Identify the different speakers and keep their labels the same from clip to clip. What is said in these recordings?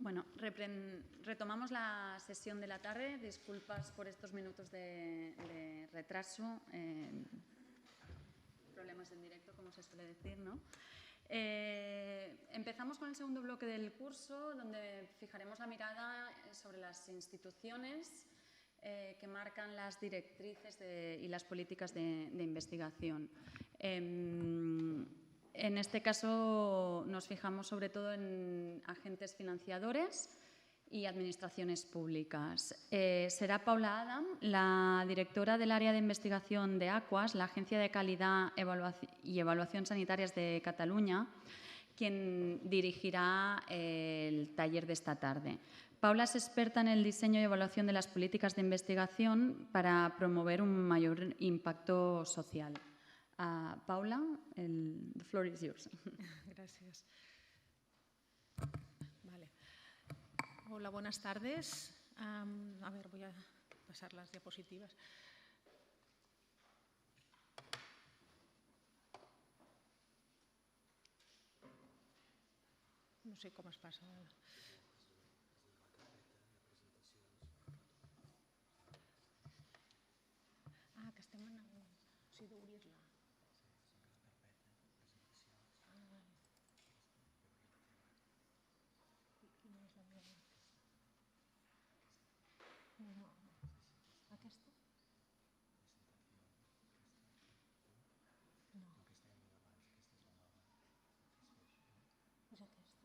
Speaker 1: Bueno, retomamos la sesión de la tarde. Disculpas por estos minutos de retraso. Problemas en directo, como se suele decir, ¿no? Empezamos con el segundo bloque del curso, donde fijaremos la mirada sobre las instituciones que marcan las directrices y las políticas de investigación. En este caso nos fijamos sobre todo en agentes financiadores y administraciones públicas. Será Paula Adam, la directora del área de investigación de Aquas, la Agencia de Calidad y Evaluación Sanitarias de Cataluña, quien dirigirá el taller de esta tarde. Paula es experta en el diseño y evaluación de las políticas de investigación para promover un mayor impacto social. Paula, the floor is yours.
Speaker 2: Gracias. Vale. Hola, buenas tardes. A ver, voy a pasar las diapositivas. No sé cómo es pasa. Que estem en... O sigui, d'obrir-la. Quina és la meva? No. Aquesta? No. És aquesta?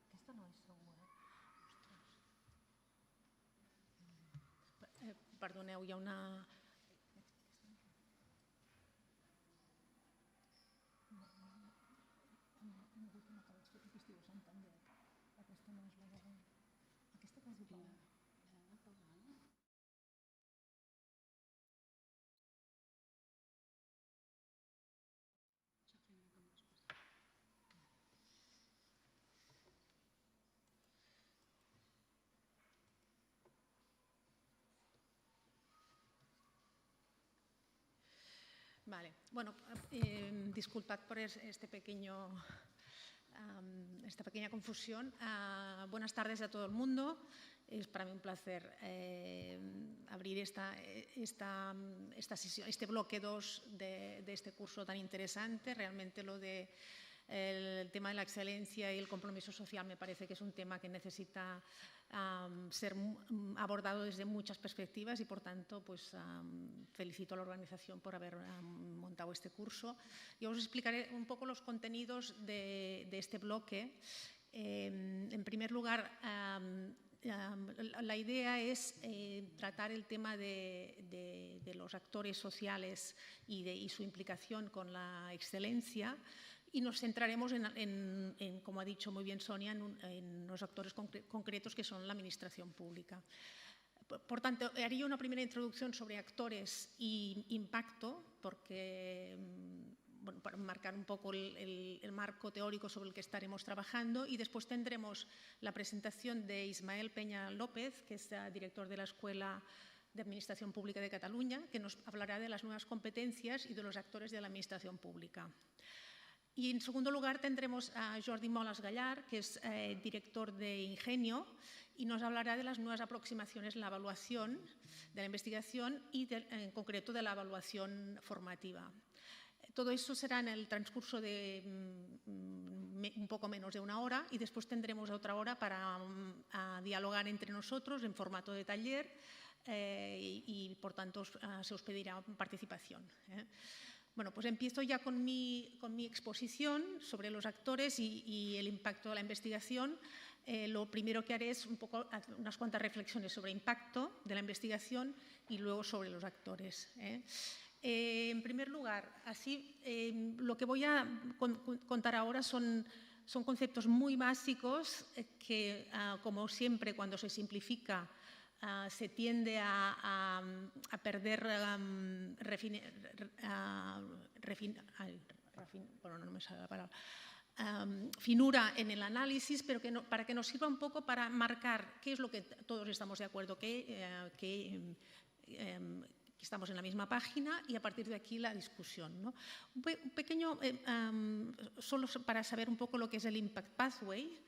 Speaker 2: Aquesta no és segura. Ostres. Perdoneu, hi ha una... Aquesta no és la de... Aquesta que es diu Paula. Vale. Bueno, disculpad por esta pequeña confusión. Buenas tardes a todo el mundo. Es para mí un placer abrir esta sesión, este bloque 2 de este curso tan interesante. Realmente el tema de la excelencia y el compromiso social me parece que es un tema que necesita ser abordado desde muchas perspectivas y, por tanto, pues, felicito a la organización por haber montado este curso. Yo os explicaré un poco los contenidos de este bloque. En primer lugar, la idea es tratar el tema de los actores sociales y su implicación con la excelencia. Y nos centraremos en, como ha dicho muy bien Sonia, en los actores concretos que son la administración pública. Por tanto, haría una primera introducción sobre actores y impacto, porque, bueno, para marcar un poco el marco teórico sobre el que estaremos trabajando, y después tendremos la presentación de Ismael Peña López, que es director de la Escuela de Administración Pública de Cataluña, que nos hablará de las nuevas competencias y de los actores de la administración pública. Y, en segundo lugar, tendremos a Jordi Molas Gallar, que es director de Ingenio, y nos hablará de las nuevas aproximaciones en la evaluación de la investigación y, en concreto, de la evaluación formativa. Todo eso será en el transcurso de un poco menos de una hora, y después tendremos otra hora para dialogar entre nosotros en formato de taller y, por tanto, se os pedirá participación. Bueno, pues empiezo ya con mi exposición sobre los actores y el impacto de la investigación. Lo primero que haré es unas cuantas reflexiones sobre el impacto de la investigación y luego sobre los actores. En primer lugar, lo que voy a contar ahora son conceptos muy básicos que, como siempre, cuando se simplifica, se tiende a perder finura en el análisis, pero para que nos sirva un poco para marcar qué es lo que todos estamos de acuerdo, que estamos en la misma página, y a partir de aquí la discusión, ¿no? Un pequeño, solo para saber un poco lo que es el Impact Pathway.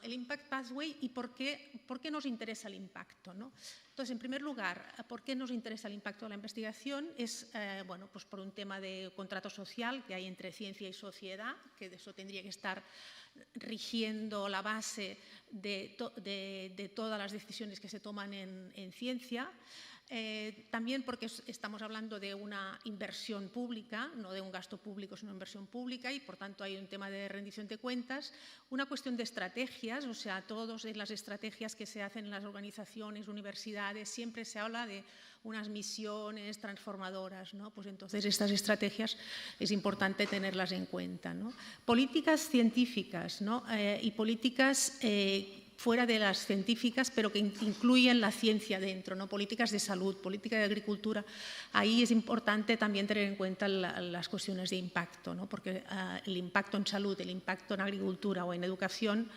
Speaker 2: el Impact Pathway y por qué nos interesa el impacto, ¿no? Entonces, en primer lugar, ¿por qué nos interesa el impacto de la investigación? Es bueno, pues por un tema de contrato social que hay entre ciencia y sociedad, que de eso tendría que estar rigiendo la base de todas las decisiones que se toman en ciencia. También porque estamos hablando de una inversión pública, no de un gasto público, sino una inversión pública y, por tanto, hay un tema de rendición de cuentas. Una cuestión de estrategias, o sea, todas las estrategias que se hacen en las organizaciones, universidades, siempre se habla de unas misiones transformadoras, ¿no? Pues entonces estas estrategias es importante tenerlas en cuenta, ¿no? Políticas científicas, ¿no? Y políticas fuera de las científicas, pero que incluyen la ciencia dentro, ¿no? Políticas de salud, política de agricultura. Ahí es importante también tener en cuenta las cuestiones de impacto, ¿no? Porque el impacto en salud, el impacto en agricultura o en educación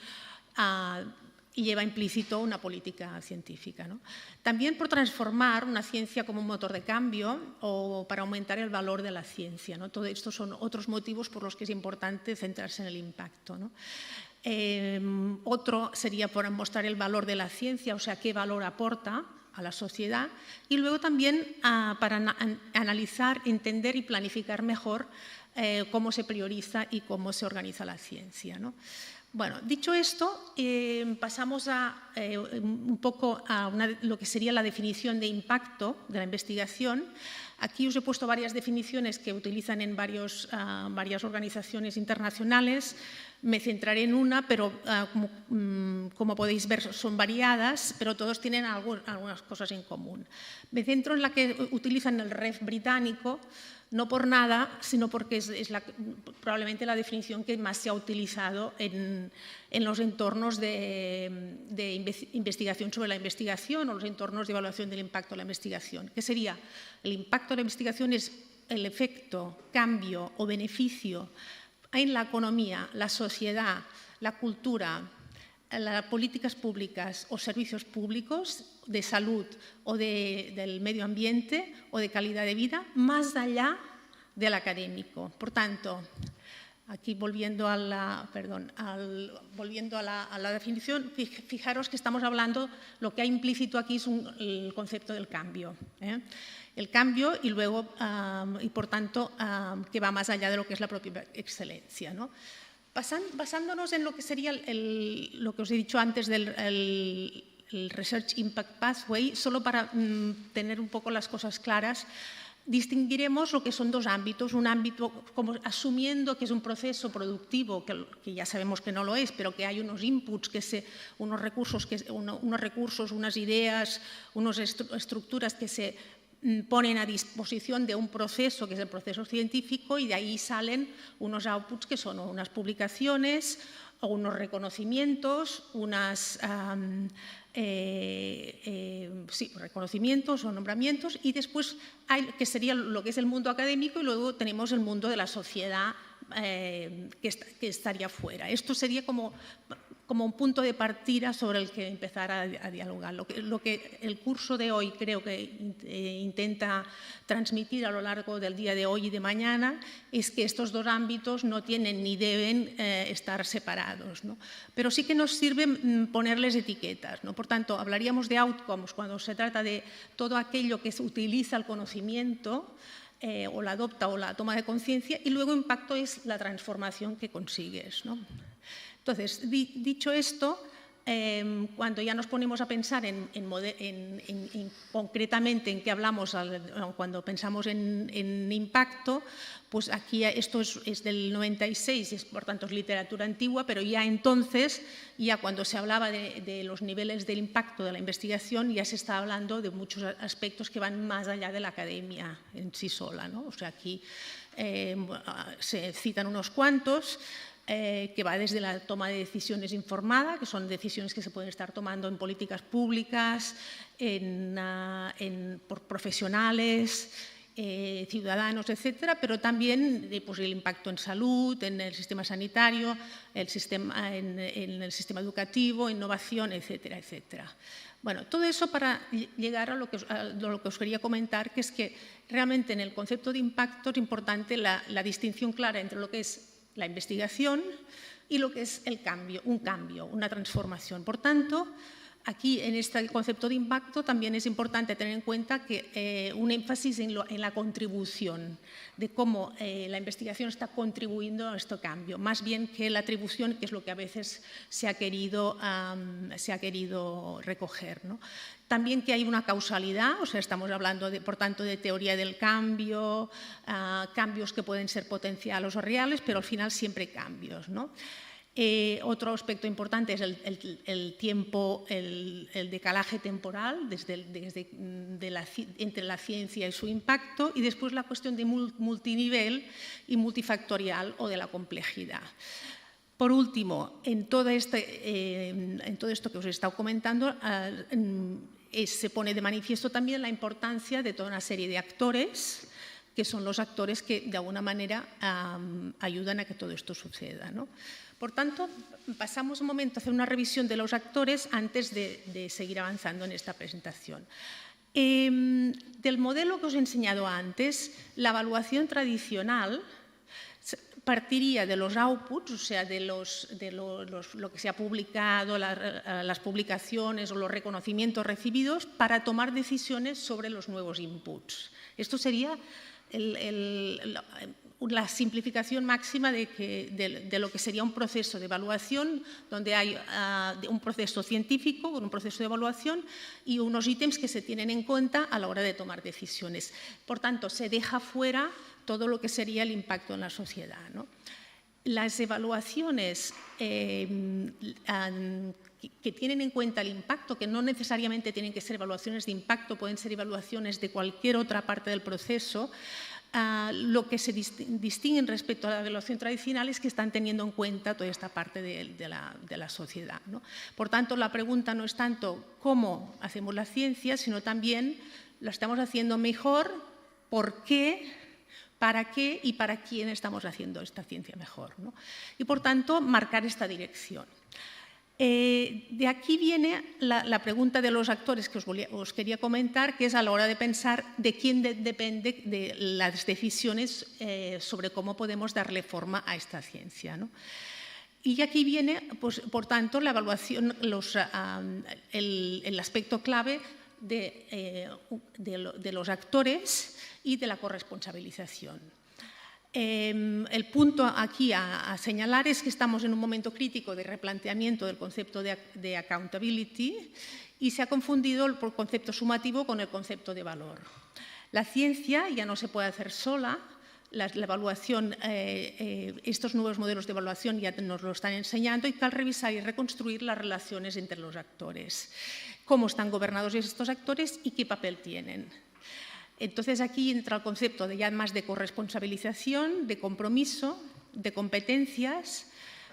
Speaker 2: lleva implícito una política científica, ¿no? También por transformar una ciencia como un motor de cambio o para aumentar el valor de la ciencia, ¿no? Todo esto son otros motivos por los que es importante centrarse en el impacto, ¿no? Otro sería por mostrar el valor de la ciencia, o sea, qué valor aporta a la sociedad, y luego también para analizar, entender y planificar mejor cómo se prioriza y cómo se organiza la ciencia, ¿no? Bueno, dicho esto, pasamos un poco a lo que sería la definición de impacto de la investigación. Aquí os he puesto varias definiciones que utilizan en varias organizaciones internacionales. Me centraré en una, pero como podéis ver son variadas, pero todos tienen algunas cosas en común. Me centro en la que utilizan el REF británico, no por nada, sino porque es probablemente la definición que más se ha utilizado en los entornos de investigación sobre la investigación o los entornos de evaluación del impacto de la investigación. ¿Qué sería? El impacto de la investigación es el efecto, cambio o beneficio en la economía, la sociedad, la cultura, las políticas públicas o servicios públicos de salud o del medio ambiente o de calidad de vida, más allá del académico. Por tanto, aquí volviendo a la definición, fijaros que estamos hablando, lo que hay implícito aquí es el concepto del cambio. El cambio y luego, y por tanto, que va más allá de lo que es la propia excelencia, ¿no? Basándonos en lo que sería lo que os he dicho antes del Research Impact Pathway, solo para tener un poco las cosas claras, distinguiremos lo que son dos ámbitos. Un ámbito como asumiendo que es un proceso productivo, que ya sabemos que no lo es, pero que hay unos inputs, unos recursos, unas ideas, unas estructuras que se ponen a disposición de un proceso que es el proceso científico y de ahí salen unos outputs que son unas publicaciones o unos reconocimientos, reconocimientos o nombramientos, y después hay que sería lo que es el mundo académico y luego tenemos el mundo de la sociedad que estaría fuera. Esto sería como un punto de partida sobre el que empezar a dialogar. Lo que el curso de hoy creo que intenta transmitir a lo largo del día de hoy y de mañana es que estos dos ámbitos no tienen ni deben estar separados, ¿no? Pero sí que nos sirve ponerles etiquetas, ¿no? Por tanto, hablaríamos de outcomes cuando se trata de todo aquello que se utiliza el conocimiento o la adopta o la toma de conciencia, y luego impacto es la transformación que consigues, ¿no? Entonces, dicho esto, cuando ya nos ponemos a pensar concretamente en qué hablamos cuando pensamos en impacto, pues aquí esto es del 96, y por tanto es literatura antigua, pero ya entonces, ya cuando se hablaba de los niveles del impacto de la investigación, ya se está hablando de muchos aspectos que van más allá de la academia en sí sola, ¿no? O sea, aquí se citan unos cuantos, que va desde la toma de decisiones informada, que son decisiones que se pueden estar tomando en políticas públicas, por profesionales, ciudadanos, etcétera, pero también pues, el impacto en salud, en el sistema sanitario, en el sistema educativo, innovación, etcétera, etcétera. Bueno, todo eso para llegar a lo que os quería comentar, que es que realmente en el concepto de impacto es importante la distinción clara entre lo que es la investigación y lo que es el cambio, una transformación. Por tanto, aquí, en este concepto de impacto, también es importante tener en cuenta que un énfasis en la contribución, de cómo la investigación está contribuyendo a este cambio, más bien que la atribución, que es lo que a veces se ha querido recoger, ¿no? También que hay una causalidad, o sea, estamos hablando, por tanto, de teoría del cambio, cambios que pueden ser potenciales o reales, pero al final siempre cambios, ¿no? Otro aspecto importante es el tiempo, el decalaje temporal entre la ciencia y su impacto, y después la cuestión de multinivel y multifactorial o de la complejidad. Por último, en todo esto que os he estado comentando, se pone de manifiesto también la importancia de toda una serie de actores, que son los actores que de alguna manera ayudan a que todo esto suceda, ¿no? Por tanto, pasamos un momento a hacer una revisión de los actores antes de seguir avanzando en esta presentación. Del modelo que os he enseñado antes, la evaluación tradicional partiría de los outputs, o sea, de lo que se ha publicado, las publicaciones o los reconocimientos recibidos para tomar decisiones sobre los nuevos inputs. Esto sería la simplificación máxima de lo que sería un proceso de evaluación, donde hay un proceso científico, un proceso de evaluación y unos ítems que se tienen en cuenta a la hora de tomar decisiones. Por tanto, se deja fuera todo lo que sería el impacto en la sociedad, ¿no? Las evaluaciones que tienen en cuenta el impacto, que no necesariamente tienen que ser evaluaciones de impacto, pueden ser evaluaciones de cualquier otra parte del proceso, lo que se distinguen respecto a la evaluación tradicional es que están teniendo en cuenta toda esta parte de la sociedad, ¿no? Por tanto, la pregunta no es tanto cómo hacemos la ciencia, sino también lo estamos haciendo mejor, por qué, para qué y para quién estamos haciendo esta ciencia mejor, ¿no? Y, por tanto, marcar esta dirección. De aquí viene la pregunta de los actores que os quería comentar, que es a la hora de pensar de quién depende de las decisiones sobre cómo podemos darle forma a esta ciencia, ¿no? Y aquí viene, pues, por tanto, la evaluación, el aspecto clave de los actores y de la corresponsabilización. El punto aquí a señalar es que estamos en un momento crítico de replanteamiento del concepto de accountability y se ha confundido el concepto sumativo con el concepto de valor. La ciencia ya no se puede hacer sola, la evaluación, estos nuevos modelos de evaluación ya nos lo están enseñando y cal revisar y reconstruir las relaciones entre los actores, cómo están gobernados estos actores y qué papel tienen. Entonces, aquí entra el concepto de ya más de corresponsabilización, de compromiso, de competencias,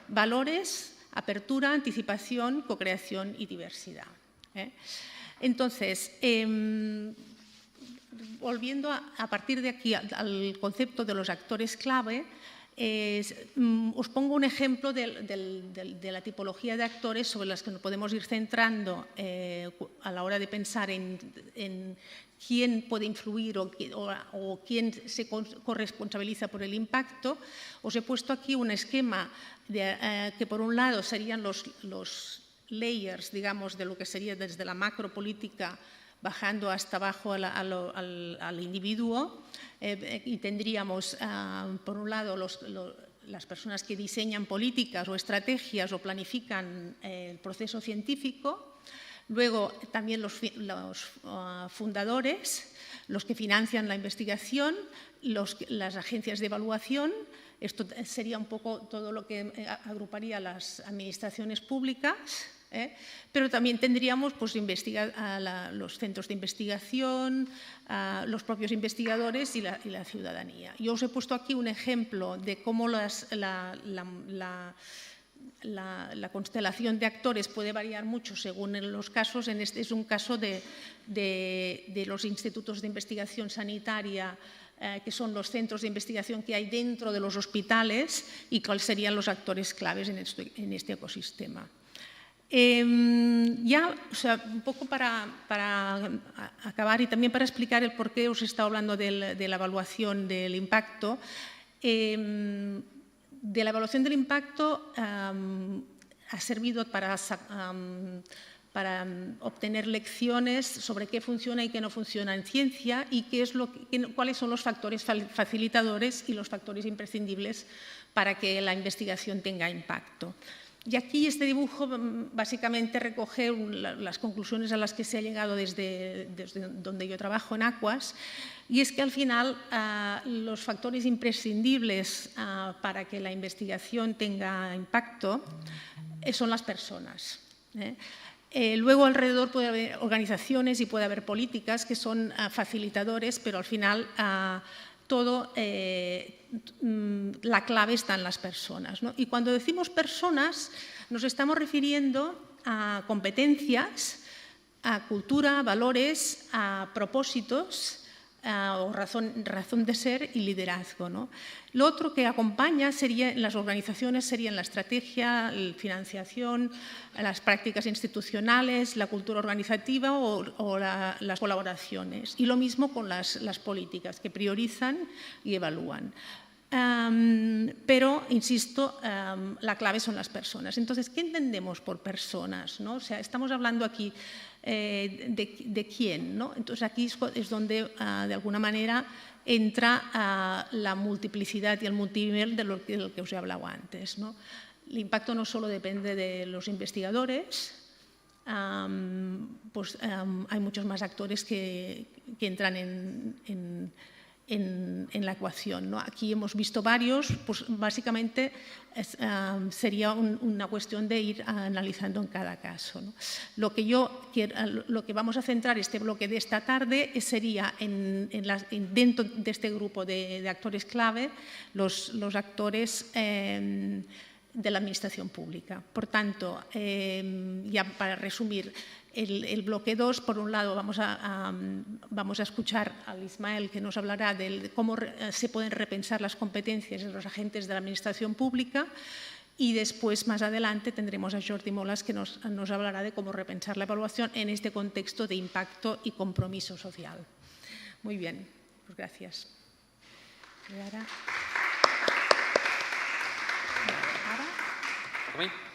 Speaker 2: valores, apertura, anticipación, cocreación y diversidad. Entonces, volviendo a partir de aquí al concepto de los actores clave, os pongo un ejemplo de la tipología de actores sobre las que nos podemos ir centrando a la hora de pensar en quién puede influir o quién se corresponsabiliza por el impacto. Os he puesto aquí un esquema que, por un lado, serían los layers, digamos, de lo que sería desde la macropolítica bajando hasta abajo al individuo, y tendríamos, por un lado, las personas que diseñan políticas o estrategias o planifican el proceso científico. Luego, también los fundadores, los que financian la investigación, las agencias de evaluación. Esto sería un poco todo lo que agruparía las administraciones públicas, pero también tendríamos, pues, los centros de investigación, los propios investigadores y la ciudadanía. Yo os he puesto aquí un ejemplo de cómo la constelación de actores puede variar mucho según los casos. Este es un caso de los institutos de investigación sanitaria, que son los centros de investigación que hay dentro de los hospitales, y cuáles serían los actores claves en este ecosistema. O sea, un poco para acabar y también para explicar el por qué os he estado hablando de la evaluación del impacto. de la evaluación del impacto ha servido para obtener lecciones sobre qué funciona y qué no funciona en ciencia y cuáles son los factores facilitadores y los factores imprescindibles para que la investigación tenga impacto. Y aquí este dibujo básicamente recoge las conclusiones a las que se ha llegado desde donde yo trabajo en Aquas, y es que al final los factores imprescindibles para que la investigación tenga impacto son las personas. Luego alrededor puede haber organizaciones y puede haber políticas que son facilitadores, pero al final la clave está en las personas, ¿no? Y cuando decimos personas nos estamos refiriendo a competencias, a cultura, a valores, a propósitos, o razón de ser y liderazgo, ¿no? Lo otro que acompaña en las organizaciones serían la estrategia, la financiación, las prácticas institucionales, la cultura organizativa o las colaboraciones. Y lo mismo con las políticas que priorizan y evalúan. Pero, insisto, la clave son las personas. Entonces, ¿qué entendemos por personas, ¿no? O sea, estamos hablando aquí de quién, ¿no? Entonces, aquí es donde, de alguna manera, entra la multiplicidad y el multinivel de lo que os he hablado antes, ¿no? El impacto no solo depende de los investigadores, pues hay muchos más actores que entran en la ecuación, ¿no? Aquí hemos visto varios, pues básicamente sería una cuestión de ir analizando en cada caso, ¿no? Lo que vamos a centrar este bloque de esta tarde sería dentro de este grupo de actores clave, los actores de la administración pública. Por tanto, ya para resumir, el bloque 2, por un lado, vamos a escuchar al Ismael, que nos hablará de cómo se pueden repensar las competencias de los agentes de la administración pública, y después, más adelante, tendremos a Jordi Molas, que nos hablará de cómo repensar la evaluación en este contexto de impacto y compromiso social. Muy bien, pues gracias. Y ara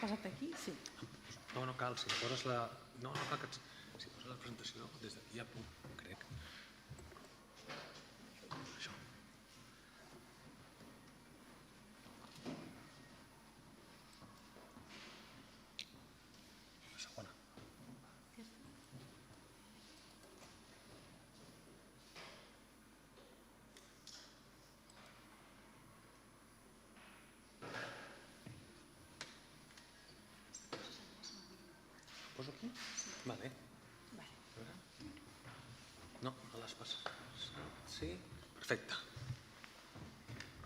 Speaker 2: pásate aquí, sí.
Speaker 3: No cal, si poses la... No cal que... Si poses la presentació, des d'aquí ja puc, crec. Això. La segona. Poso aquí? Vale. No, no les passes. Sí? Perfecte.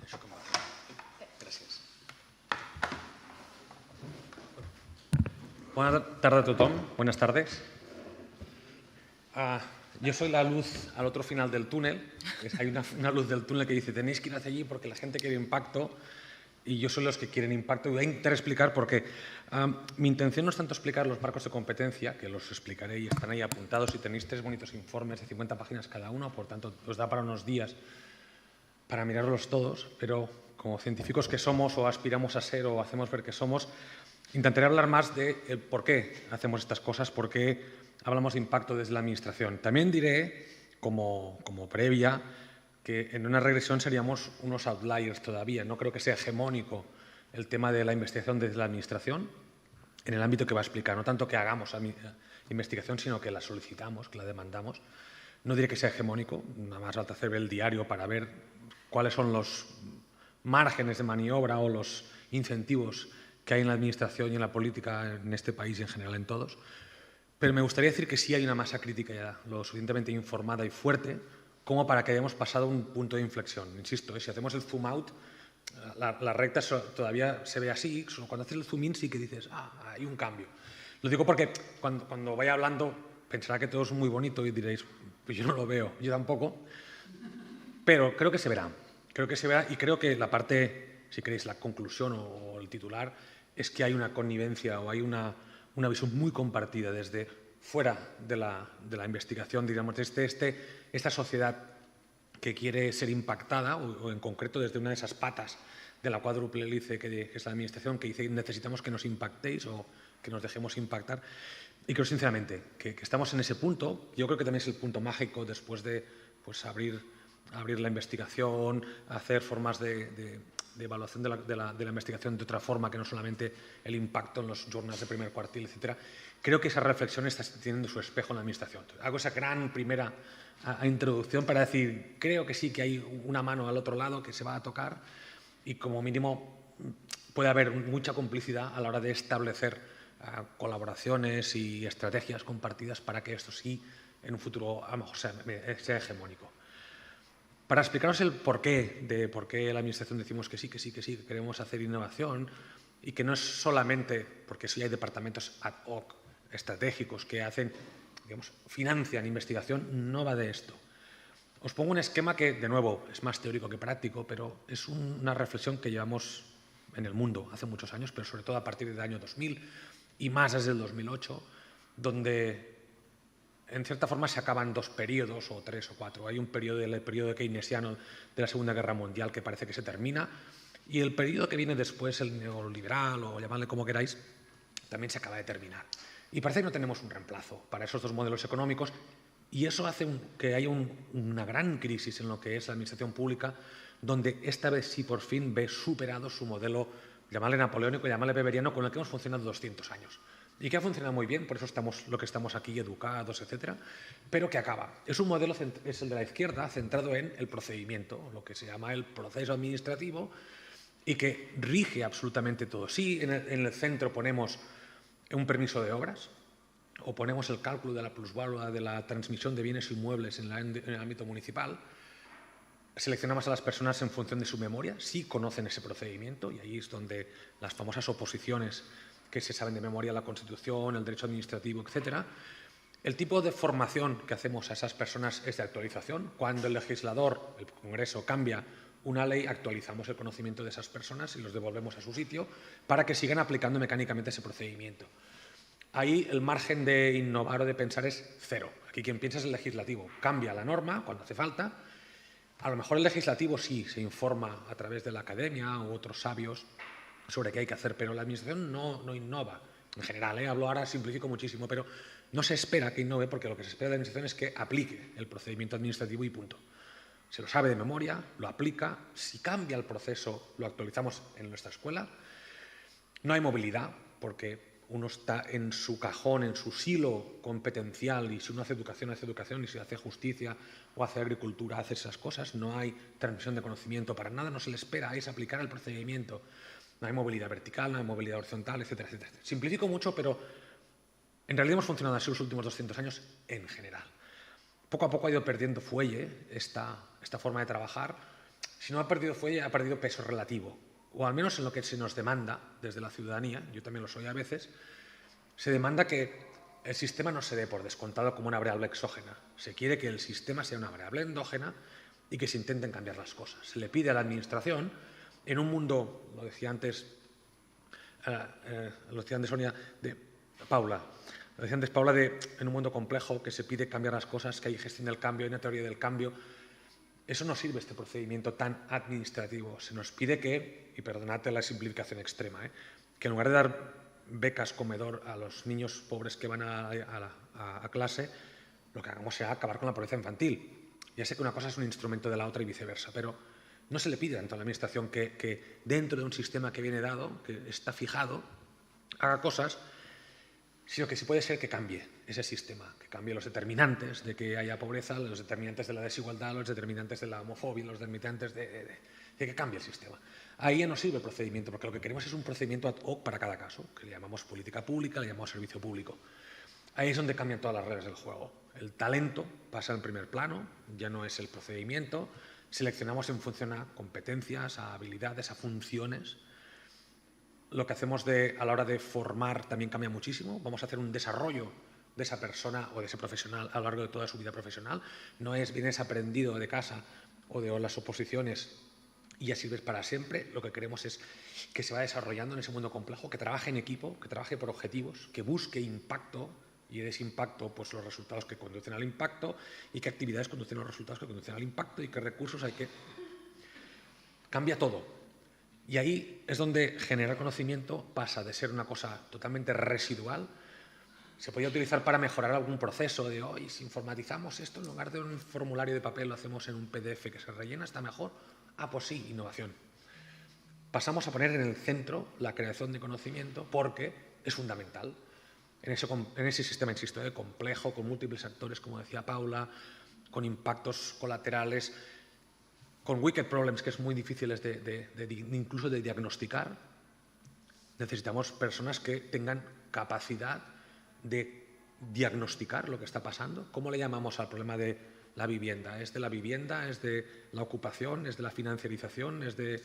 Speaker 3: Això com va? Gràcies. Buenas tardes a tothom. Buenas tardes. Yo soy la luz al otro final del túnel. Hay una luz del túnel que dice tenéis que ir hacia allí porque la gente quiere impacto. Y yo soy los que quieren impacto y voy a intentar explicar por qué. Mi intención no es tanto explicar los marcos de competencia, que los explicaré y están ahí apuntados y tenéis 3 bonitos informes de 50 páginas cada uno, por tanto os da para unos días para mirarlos todos, pero como científicos que somos o aspiramos a ser o hacemos ver que somos, intentaré hablar más de por qué hacemos estas cosas, por qué hablamos de impacto desde la administración. También diré, como previa, que en una regresión seríamos unos outliers todavía. No creo que sea hegemónico el tema de la investigación desde la administración en el ámbito que va a explicar. No tanto que hagamos investigación, sino que la solicitamos, que la demandamos. No diré que sea hegemónico, nada más falta hacer el diario para ver cuáles son los márgenes de maniobra o los incentivos que hay en la administración y en la política en este país y en general en todos. Pero me gustaría decir que sí hay una masa crítica ya lo suficientemente informada y fuerte como para que hayamos pasado un punto de inflexión. Insisto, si hacemos el zoom out, la recta todavía se ve así, solo cuando haces el zoom in sí que dices, hay un cambio. Lo digo porque cuando vaya hablando pensará que todo es muy bonito y diréis, pues yo no lo veo, yo tampoco, pero creo que se verá y creo que la parte, si queréis, la conclusión o el titular, es que hay una connivencia o hay una visión muy compartida desde fuera de la investigación, digamos, desde esta sociedad que quiere ser impactada o en concreto desde una de esas patas de la cuádruple hélice que es la administración, que dice necesitamos que nos impactéis o que nos dejemos impactar. Y creo sinceramente que estamos en ese punto. Yo creo que también es el punto mágico después de pues, abrir la investigación, hacer formas de evaluación de la investigación de otra forma que no solamente el impacto en los journals de primer cuartil, etc. Creo que esa reflexión está teniendo su espejo en la administración. Entonces, hago esa gran primera introducción para decir, creo que sí que hay una mano al otro lado que se va a tocar y como mínimo puede haber mucha complicidad a la hora de establecer colaboraciones y estrategias compartidas para que esto sí en un futuro a lo mejor sea hegemónico. Para explicaros el porqué de por qué la administración decimos que sí, que queremos hacer innovación y que no es solamente porque sí hay departamentos ad hoc estratégicos que hacen, digamos, financian investigación, no va de esto. Os pongo un esquema que, de nuevo, es más teórico que práctico, pero es una reflexión que llevamos en el mundo hace muchos años, pero sobre todo a partir del año 2000 y más desde el 2008, donde en cierta forma se acaban dos periodos, o tres o cuatro. Hay un periodo, el periodo keynesiano de la Segunda Guerra Mundial, que parece que se termina, y el periodo que viene después, el neoliberal, o llamadle como queráis, también se acaba de terminar. Y parece que no tenemos un reemplazo para esos dos modelos económicos, y eso hace que haya una gran crisis en lo que es la administración pública, donde esta vez sí por fin ve superado su modelo, llamarle napoleónico, llamarle weberiano, con el que hemos funcionado 200 años. Y que ha funcionado muy bien, por eso estamos lo que estamos aquí, educados, etcétera, pero que acaba. Es un modelo, es el de la izquierda, centrado en el procedimiento, lo que se llama el proceso administrativo, y que rige absolutamente todo. Sí, en el centro ponemos un permiso de obras, o ponemos el cálculo de la plusvalía de la transmisión de bienes inmuebles en el ámbito municipal. Seleccionamos a las personas en función de su memoria, sí conocen ese procedimiento, y ahí es donde las famosas oposiciones que se saben de memoria, la Constitución, el derecho administrativo, etc. El tipo de formación que hacemos a esas personas es de actualización. Cuando el legislador, el Congreso, cambia una ley, actualizamos el conocimiento de esas personas y los devolvemos a su sitio para que sigan aplicando mecánicamente ese procedimiento. Ahí el margen de innovar o de pensar es cero. Aquí quien piensa es el legislativo. Cambia la norma cuando hace falta. A lo mejor el legislativo sí se informa a través de la academia u otros sabios sobre qué hay que hacer, pero la administración no innova. En general, hablo ahora, simplifico muchísimo, pero no se espera que innove porque lo que se espera de la administración es que aplique el procedimiento administrativo y punto. Se lo sabe de memoria, lo aplica. Si cambia el proceso, lo actualizamos en nuestra escuela. No hay movilidad porque uno está en su cajón, en su silo competencial, y si uno hace educación, y si hace justicia o hace agricultura, hace esas cosas. No hay transmisión de conocimiento para nada, no se le espera, es aplicar el procedimiento. No hay movilidad vertical, no hay movilidad horizontal, etcétera, etcétera. Simplifico mucho, pero en realidad hemos funcionado así los últimos 200 años en general. Poco a poco ha ido perdiendo fuelle esta forma de trabajar. Si no ha perdido fuelle, ha perdido peso relativo, o al menos en lo que se nos demanda desde la ciudadanía. Yo también lo soy a veces. Se demanda que el sistema no se dé por descontado como una variable exógena. Se quiere que el sistema sea una variable endógena y que se intenten cambiar las cosas. Se le pide a la administración, en un mundo, lo decía antes Sonia, en un mundo complejo que se pide cambiar las cosas, que hay gestión del cambio, hay una teoría del cambio. Eso no sirve, este procedimiento tan administrativo. Se nos pide que, y perdonad la simplificación extrema, que en lugar de dar becas comedor a los niños pobres que van a clase, lo que hagamos sea acabar con la pobreza infantil. Ya sé que una cosa es un instrumento de la otra y viceversa, pero no se le pide tanto a la administración que dentro de un sistema que viene dado, que está fijado, haga cosas, sino que sí puede ser que cambie ese sistema, que cambie los determinantes de que haya pobreza, los determinantes de la desigualdad, los determinantes de la homofobia, los determinantes de que cambie el sistema. Ahí ya no sirve el procedimiento, porque lo que queremos es un procedimiento ad hoc para cada caso, que le llamamos política pública, le llamamos servicio público. Ahí es donde cambian todas las reglas del juego. El talento pasa en primer plano, ya no es el procedimiento. Seleccionamos en función a competencias, a habilidades, a funciones. Lo que hacemos a la hora de formar también cambia muchísimo. Vamos a hacer un desarrollo de esa persona o de ese profesional a lo largo de toda su vida profesional. No es vienes aprendido de casa o de las oposiciones y ya sirves para siempre. Lo que queremos es que se va desarrollando en ese mundo complejo, que trabaje en equipo, que trabaje por objetivos, que busque impacto, y de ese impacto, pues los resultados que conducen al impacto, y qué actividades conducen los resultados que conducen al impacto, y qué recursos hay que... Cambia todo. Y ahí es donde generar conocimiento pasa de ser una cosa totalmente residual. Se podía utilizar para mejorar algún proceso de hoy, si informatizamos esto, en lugar de un formulario de papel lo hacemos en un PDF que se rellena, ¿está mejor? Ah, pues sí, innovación. Pasamos a poner en el centro la creación de conocimiento porque es fundamental. En ese sistema, insisto, complejo, con múltiples actores, como decía Paula, con impactos colaterales, con wicked problems que es muy difíciles incluso de diagnosticar, necesitamos personas que tengan capacidad de diagnosticar lo que está pasando. ¿Cómo le llamamos al problema de la vivienda? ¿Es de la vivienda? ¿Es de la ocupación? ¿Es de la financiarización? ¿Es de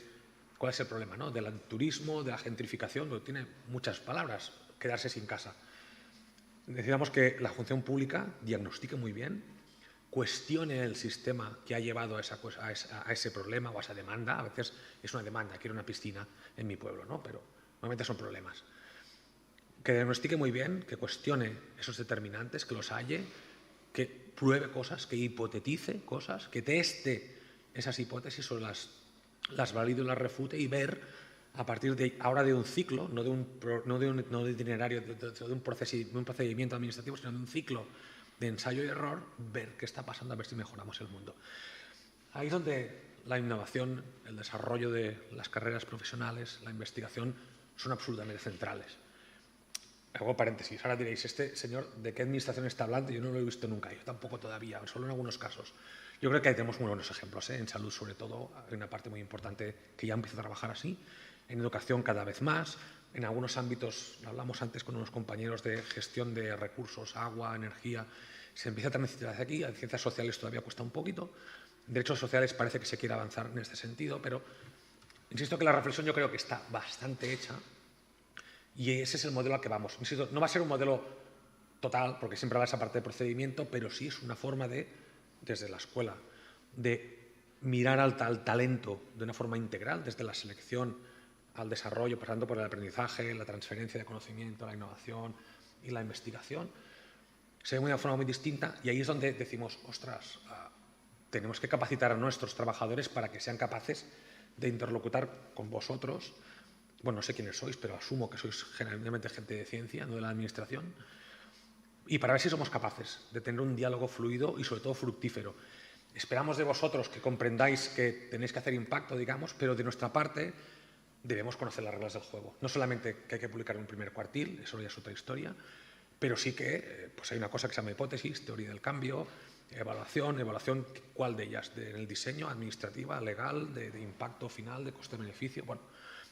Speaker 3: cuál es el problema? ¿No? ¿Del turismo? ¿De la gentrificación? Porque tiene muchas palabras, quedarse sin casa. Necesitamos que la función pública diagnostique muy bien, cuestione el sistema que ha llevado a ese problema o a esa demanda. A veces es una demanda, quiero una piscina en mi pueblo, ¿no? Pero normalmente son problemas. Que diagnostique muy bien, que cuestione esos determinantes, que los halle, que pruebe cosas, que hipotetice cosas, que teste esas hipótesis o las valide o las refute y ver a partir de ahora de un ciclo, no de un itinerario, de un procedimiento administrativo, sino de un ciclo de ensayo y error, ver qué está pasando, a ver si mejoramos el mundo. Ahí es donde la innovación, el desarrollo de las carreras profesionales, la investigación, son absolutamente centrales. Hago paréntesis, ahora diréis, este señor, ¿de qué administración está hablando? Yo no lo he visto nunca, yo tampoco todavía, solo en algunos casos. Yo creo que ahí tenemos muy buenos ejemplos, en salud sobre todo, hay una parte muy importante que ya empieza a trabajar así, en educación cada vez más, en algunos ámbitos, hablamos antes con unos compañeros de gestión de recursos, agua, energía, se empieza a transitar hacia aquí, en ciencias sociales todavía cuesta un poquito, en derechos sociales parece que se quiere avanzar en este sentido, pero insisto que la reflexión yo creo que está bastante hecha y ese es el modelo al que vamos. Insisto, no va a ser un modelo total, porque siempre va esa parte de procedimiento, pero sí es una forma desde la escuela, de mirar al talento de una forma integral, desde la selección al desarrollo, pasando por el aprendizaje, la transferencia de conocimiento, la innovación y la investigación. Se ve de una forma muy distinta y ahí es donde decimos, ostras, tenemos que capacitar a nuestros trabajadores para que sean capaces de interlocutar con vosotros. Bueno, no sé quiénes sois, pero asumo que sois generalmente gente de ciencia, no de la administración, y para ver si somos capaces de tener un diálogo fluido y sobre todo fructífero. Esperamos de vosotros que comprendáis que tenéis que hacer impacto, digamos, pero de nuestra parte debemos conocer las reglas del juego. No solamente que hay que publicar un primer cuartil, eso ya es otra historia, pero sí que pues hay una cosa que se llama hipótesis, teoría del cambio, evaluación, ¿cuál de ellas? En el diseño, administrativa, legal, de impacto final, de coste-beneficio, bueno,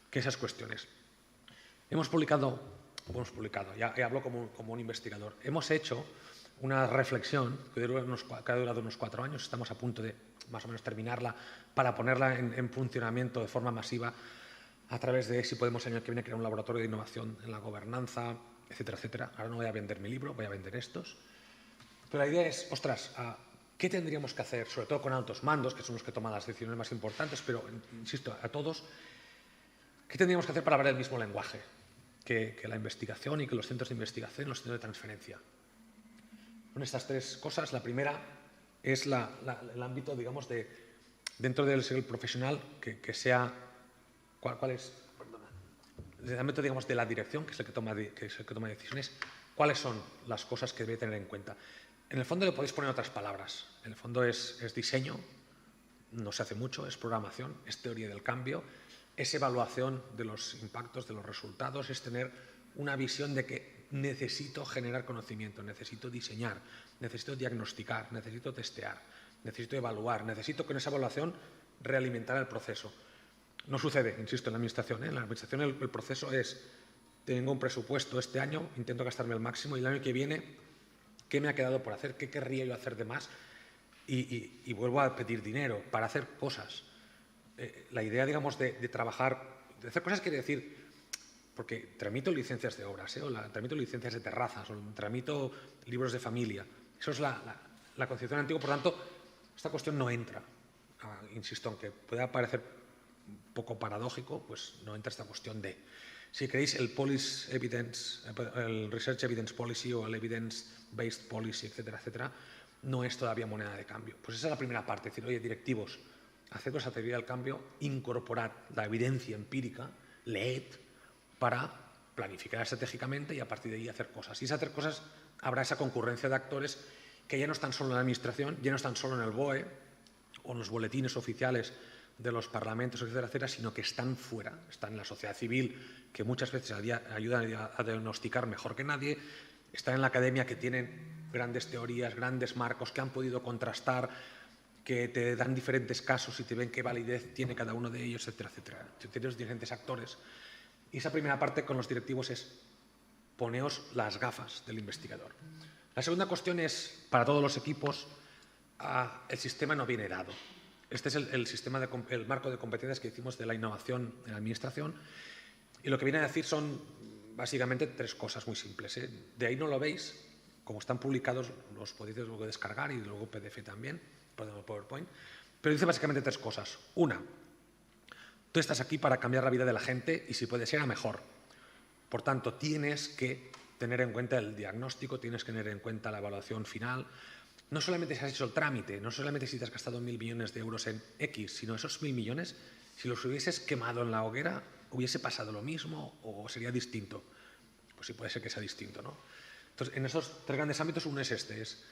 Speaker 3: que esas cuestiones. Hemos publicado, ya hablo como un investigador, hemos hecho una reflexión que ha durado unos 4 años, estamos a punto de más o menos terminarla para ponerla en funcionamiento de forma masiva a través de, si podemos, el año que viene, crear un laboratorio de innovación en la gobernanza, etcétera, etcétera. Ahora no voy a vender mi libro, voy a vender estos. Pero la idea es, ostras, ¿qué tendríamos que hacer, sobre todo con altos mandos, que son los que toman las decisiones más importantes, pero, insisto, a todos, ¿qué tendríamos que hacer para hablar el mismo lenguaje que la investigación y que los centros de investigación y los centros de transferencia? Con estas 3 cosas, la primera es el ámbito, digamos, dentro del sector profesional que sea, ¿cuál es? Perdona. El ámbito, digamos, de la dirección, que es el que toma decisiones, ¿cuáles son las cosas que debe tener en cuenta? En el fondo le podéis poner otras palabras. En el fondo es diseño, no se hace mucho, es programación, es teoría del cambio, es evaluación de los impactos, de los resultados, es tener una visión de que necesito generar conocimiento, necesito diseñar, necesito diagnosticar, necesito testear, necesito evaluar, necesito con esa evaluación realimentar el proceso. No sucede, insisto, en la administración. En la administración el proceso es, tengo un presupuesto este año, intento gastarme el máximo y el año que viene, ¿qué me ha quedado por hacer? ¿Qué querría yo hacer de más? Y vuelvo a pedir dinero para hacer cosas. La idea, digamos, de trabajar, de hacer cosas quiere decir, porque tramito licencias de obras, o tramito licencias de terrazas, o tramito libros de familia. Eso es la concepción antigua, por tanto, esta cuestión no entra. Insisto, aunque pueda parecer un poco paradójico, pues no entra esta cuestión de, si queréis, el Research Evidence Policy o el Evidence Based Policy, etcétera, etcétera, no es todavía moneda de cambio. Pues esa es la primera parte, es decir, oye, directivos, hacer con esa teoría del cambio, incorporar la evidencia empírica, leed, para planificar estratégicamente y a partir de ahí hacer cosas. Y si hacer cosas habrá esa concurrencia de actores que ya no están solo en la administración, ya no están solo en el BOE o en los boletines oficiales de los parlamentos, etcétera, etcétera, sino que están fuera, están en la sociedad civil, que muchas veces ayudan a diagnosticar mejor que nadie, están en la academia, que tienen grandes teorías, grandes marcos, que han podido contrastar, que te dan diferentes casos y te ven qué validez tiene cada uno de ellos, etcétera, etcétera. Tienes diferentes actores. Y esa primera parte con los directivos es poneos las gafas del investigador. La segunda cuestión es, para todos los equipos, el sistema no viene dado. Este es el marco de competencias que hicimos de la innovación en la administración, y lo que viene a decir son básicamente 3 cosas muy simples, ¿eh? De ahí no lo veis, como están publicados los podéis luego descargar y luego PDF también, PowerPoint, pero dice básicamente 3 cosas. Una, tú estás aquí para cambiar la vida de la gente y si puede ser a mejor. Por tanto, tienes que tener en cuenta el diagnóstico, tienes que tener en cuenta la evaluación final. No solamente si has hecho el trámite, no solamente si te has gastado 1.000 millones de euros en X, sino esos 1.000 millones, si los hubieses quemado en la hoguera, ¿hubiese pasado lo mismo o sería distinto? Pues sí, puede ser que sea distinto, ¿no? Entonces, en esos 3 grandes ámbitos, uno es este, es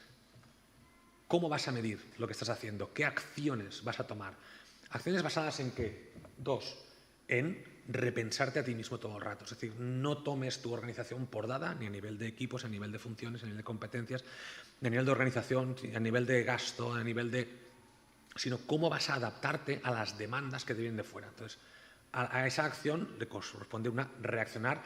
Speaker 3: cómo vas a medir lo que estás haciendo, qué acciones vas a tomar. Acciones basadas en qué? 2, en repensarte a ti mismo todo el rato. Es decir, no tomes tu organización por dada, ni a nivel de equipos, a nivel de funciones, a nivel de competencias, ni a nivel de organización, a nivel de gasto, a nivel de... sino cómo vas a adaptarte a las demandas que te vienen de fuera. Entonces, a esa acción le corresponde reaccionar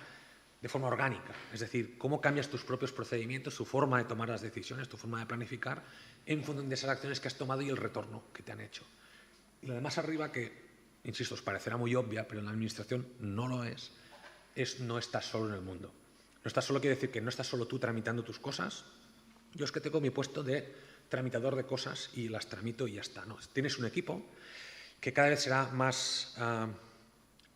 Speaker 3: de forma orgánica. Es decir, cómo cambias tus propios procedimientos, tu forma de tomar las decisiones, tu forma de planificar, en función de esas acciones que has tomado y el retorno que te han hecho. Y lo demás arriba, que insisto, os parecerá muy obvia, pero en la administración no lo es no estás solo en el mundo. No estás solo quiere decir que no estás solo tú tramitando tus cosas. Yo es que tengo mi puesto de tramitador de cosas y las tramito y ya está. No, tienes un equipo que cada vez será más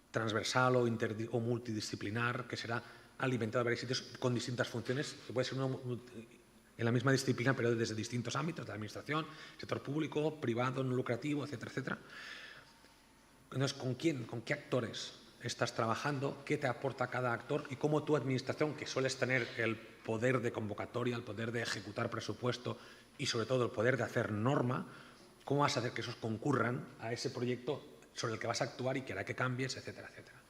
Speaker 3: transversal o multidisciplinar, que será alimentado de varios sitios con distintas funciones, que puede ser en la misma disciplina, pero desde distintos ámbitos, de la administración, sector público, privado, no lucrativo, etcétera, etcétera. Entonces, ¿con qué actores estás trabajando? ¿Qué te aporta cada actor? Y cómo tu administración, que sueles tener el poder de convocatoria, el poder de ejecutar presupuesto y sobre todo el poder de hacer norma, ¿cómo vas a hacer que esos concurran a ese proyecto sobre el que vas a actuar y que hará que cambies, etcétera, etcétera?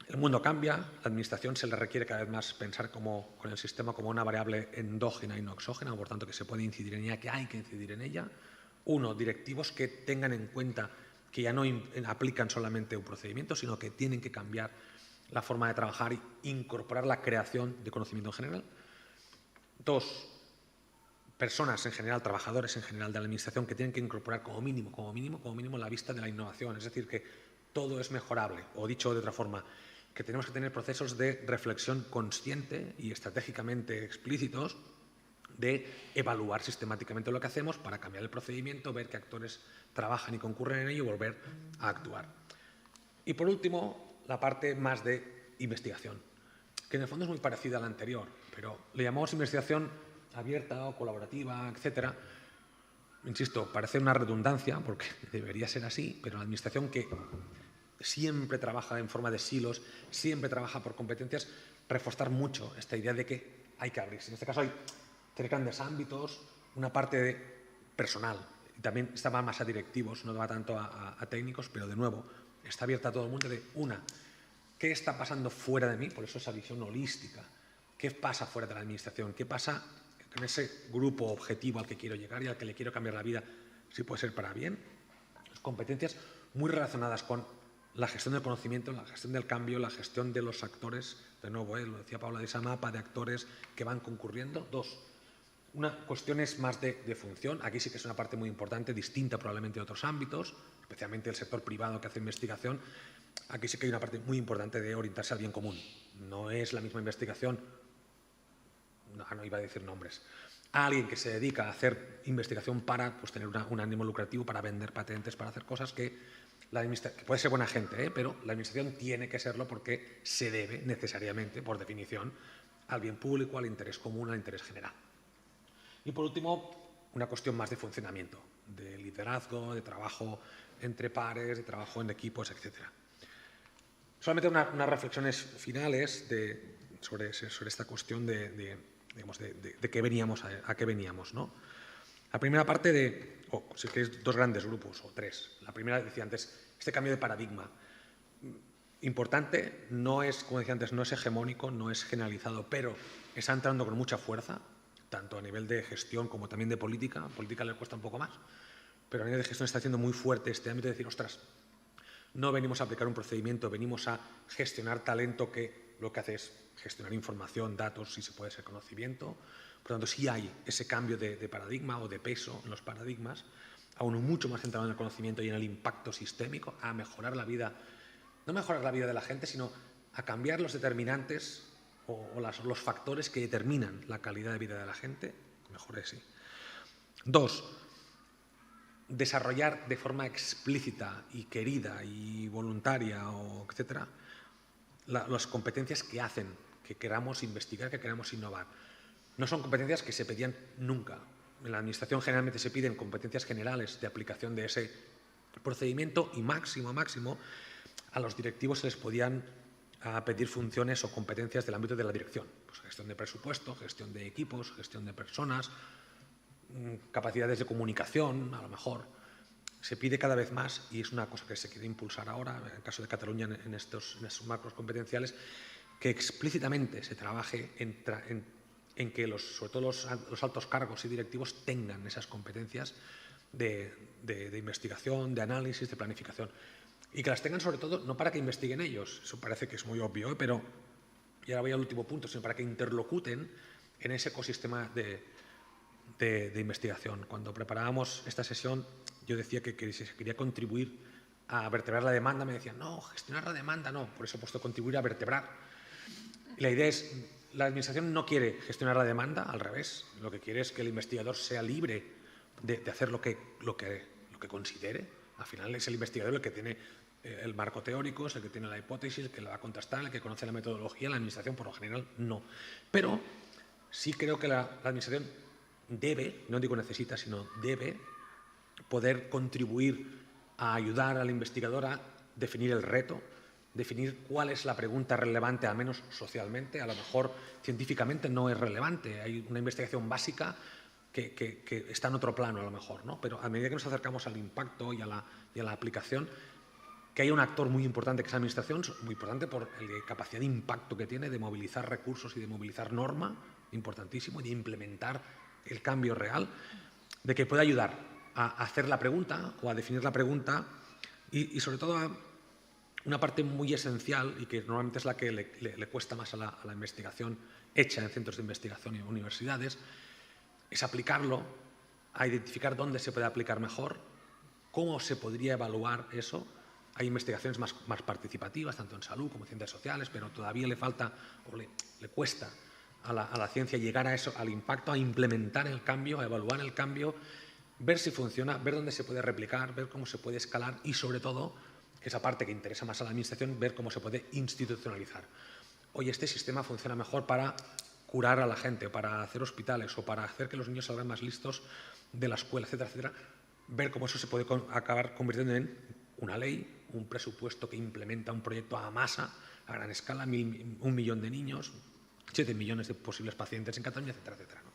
Speaker 3: El mundo cambia, la administración se le requiere cada vez más pensar con el sistema como una variable endógena y no exógena, por tanto que se puede incidir en ella, que hay que incidir en ella. Uno, directivos que tengan en cuenta que ya no aplican solamente un procedimiento, sino que tienen que cambiar la forma de trabajar e incorporar la creación de conocimiento en general. 2, personas en general, trabajadores en general de la administración que tienen que incorporar como mínimo la vista de la innovación. Es decir, que todo es mejorable, o dicho de otra forma, que tenemos que tener procesos de reflexión consciente y estratégicamente explícitos de evaluar sistemáticamente lo que hacemos para cambiar el procedimiento, ver qué actores trabajan y concurren en ello y volver a actuar. Y por último, la parte más de investigación, que en el fondo es muy parecida a la anterior, pero le llamamos investigación abierta o colaborativa, etcétera. Insisto, parece una redundancia porque debería ser así, pero la administración que siempre trabaja en forma de silos, siempre trabaja por competencias, reforzar mucho esta idea de que hay que abrirse. En este caso hay 3 grandes ámbitos, una parte personal, y también está más a directivos, no va tanto a técnicos, pero de nuevo, está abierta a todo el mundo de ¿qué está pasando fuera de mí? Por eso esa visión holística. ¿Qué pasa fuera de la administración? ¿Qué pasa con ese grupo objetivo al que quiero llegar y al que le quiero cambiar la vida? Si puede ser para bien. Competencias muy relacionadas con la gestión del conocimiento, la gestión del cambio, la gestión de los actores. De nuevo, lo decía Paula, de esa mapa de actores que van concurriendo. 2, una cuestión es más de función. Aquí sí que es una parte muy importante, distinta probablemente de otros ámbitos, especialmente el sector privado que hace investigación. Aquí sí que hay una parte muy importante de orientarse al bien común. No es la misma investigación, no iba a decir nombres, a alguien que se dedica a hacer investigación para tener un ánimo lucrativo, para vender patentes, para hacer cosas que puede ser buena gente, pero la administración tiene que serlo porque se debe necesariamente, por definición, al bien público, al interés común, al interés general. Y por último, una cuestión más de funcionamiento. de liderazgo, de trabajo entre pares, de trabajo en equipos, etc. Solamente unas reflexiones finales sobre esta cuestión de qué veníamos, a qué veníamos, ¿no? La primera parte si queréis, dos grandes grupos, o tres. La primera, decía antes, este cambio de paradigma. Importante, no es, como decía antes, no es hegemónico, no es generalizado, pero está entrando con mucha fuerza, tanto a nivel de gestión como también de política. A política le cuesta un poco más, pero a nivel de gestión está haciendo muy fuerte este ámbito de decir, ostras, no venimos a aplicar un procedimiento, venimos a gestionar talento que lo que hace es gestionar información, datos, si se puede ser conocimiento. Por lo tanto, sí hay ese cambio de paradigma o de peso en los paradigmas, a uno mucho más centrado en el conocimiento y en el impacto sistémico, a mejorar la vida, no mejorar la vida de la gente, sino a cambiar los determinantes o los factores que determinan la calidad de vida de la gente. Mejor así. Dos, desarrollar de forma explícita y querida y voluntaria, etcétera, las competencias que hacen que queramos investigar, que queramos innovar. No son competencias que se pedían nunca. En la administración generalmente se piden competencias generales de aplicación de ese procedimiento y máximo a los directivos se les podían pedir funciones o competencias del ámbito de la dirección. Pues gestión de presupuesto, gestión de equipos, gestión de personas, capacidades de comunicación, a lo mejor. Se pide cada vez más, y es una cosa que se quiere impulsar ahora, en el caso de Cataluña, en estos marcos competenciales, que explícitamente se trabaje en que sobre todo los altos cargos y directivos tengan esas competencias de investigación, de análisis, de planificación. Y que las tengan sobre todo no para que investiguen ellos, eso parece que es muy obvio, pero, y ahora voy al último punto, sino para que interlocuten en ese ecosistema de investigación. Cuando preparábamos esta sesión, yo decía que si se quería contribuir a vertebrar la demanda, me decían, no, gestionar la demanda no, por eso he puesto contribuir a vertebrar. Y la idea es, la administración no quiere gestionar la demanda, al revés, lo que quiere es que el investigador sea libre de hacer lo que considere. Al final es el investigador el que tiene el marco teórico, es el que tiene la hipótesis, el que la va a contrastar, el que conoce la metodología. La administración, por lo general, no. Pero sí creo que la administración debe, no digo necesita, sino debe poder contribuir a ayudar al investigador a definir el reto, definir cuál es la pregunta relevante, al menos socialmente. A lo mejor científicamente no es relevante, hay una investigación básica que está en otro plano a lo mejor, ¿no? Pero a medida que nos acercamos al impacto y a la aplicación, que haya un actor muy importante que es la administración, muy importante por la capacidad de impacto que tiene, de movilizar recursos y de movilizar norma, importantísimo, y de implementar el cambio real, de que pueda ayudar a hacer la pregunta o a definir la pregunta y sobre todo a una parte muy esencial y que normalmente es la que le cuesta más a la investigación hecha en centros de investigación y en universidades, es aplicarlo, a identificar dónde se puede aplicar mejor, cómo se podría evaluar eso. Hay investigaciones más participativas, tanto en salud como en ciencias sociales, pero todavía le falta o le cuesta a la ciencia llegar a eso, al impacto, a implementar el cambio, a evaluar el cambio, ver si funciona, ver dónde se puede replicar, ver cómo se puede escalar y, sobre todo, esa parte que interesa más a la administración, ver cómo se puede institucionalizar. Oye, este sistema funciona mejor para curar a la gente, para hacer hospitales o para hacer que los niños salgan más listos de la escuela, etcétera, etcétera. Ver cómo eso se puede acabar convirtiendo en una ley, un presupuesto que implementa un proyecto a masa, a gran escala, 1 millón de niños, 7 millones de posibles pacientes en Cataluña, etcétera, etcétera, ¿no?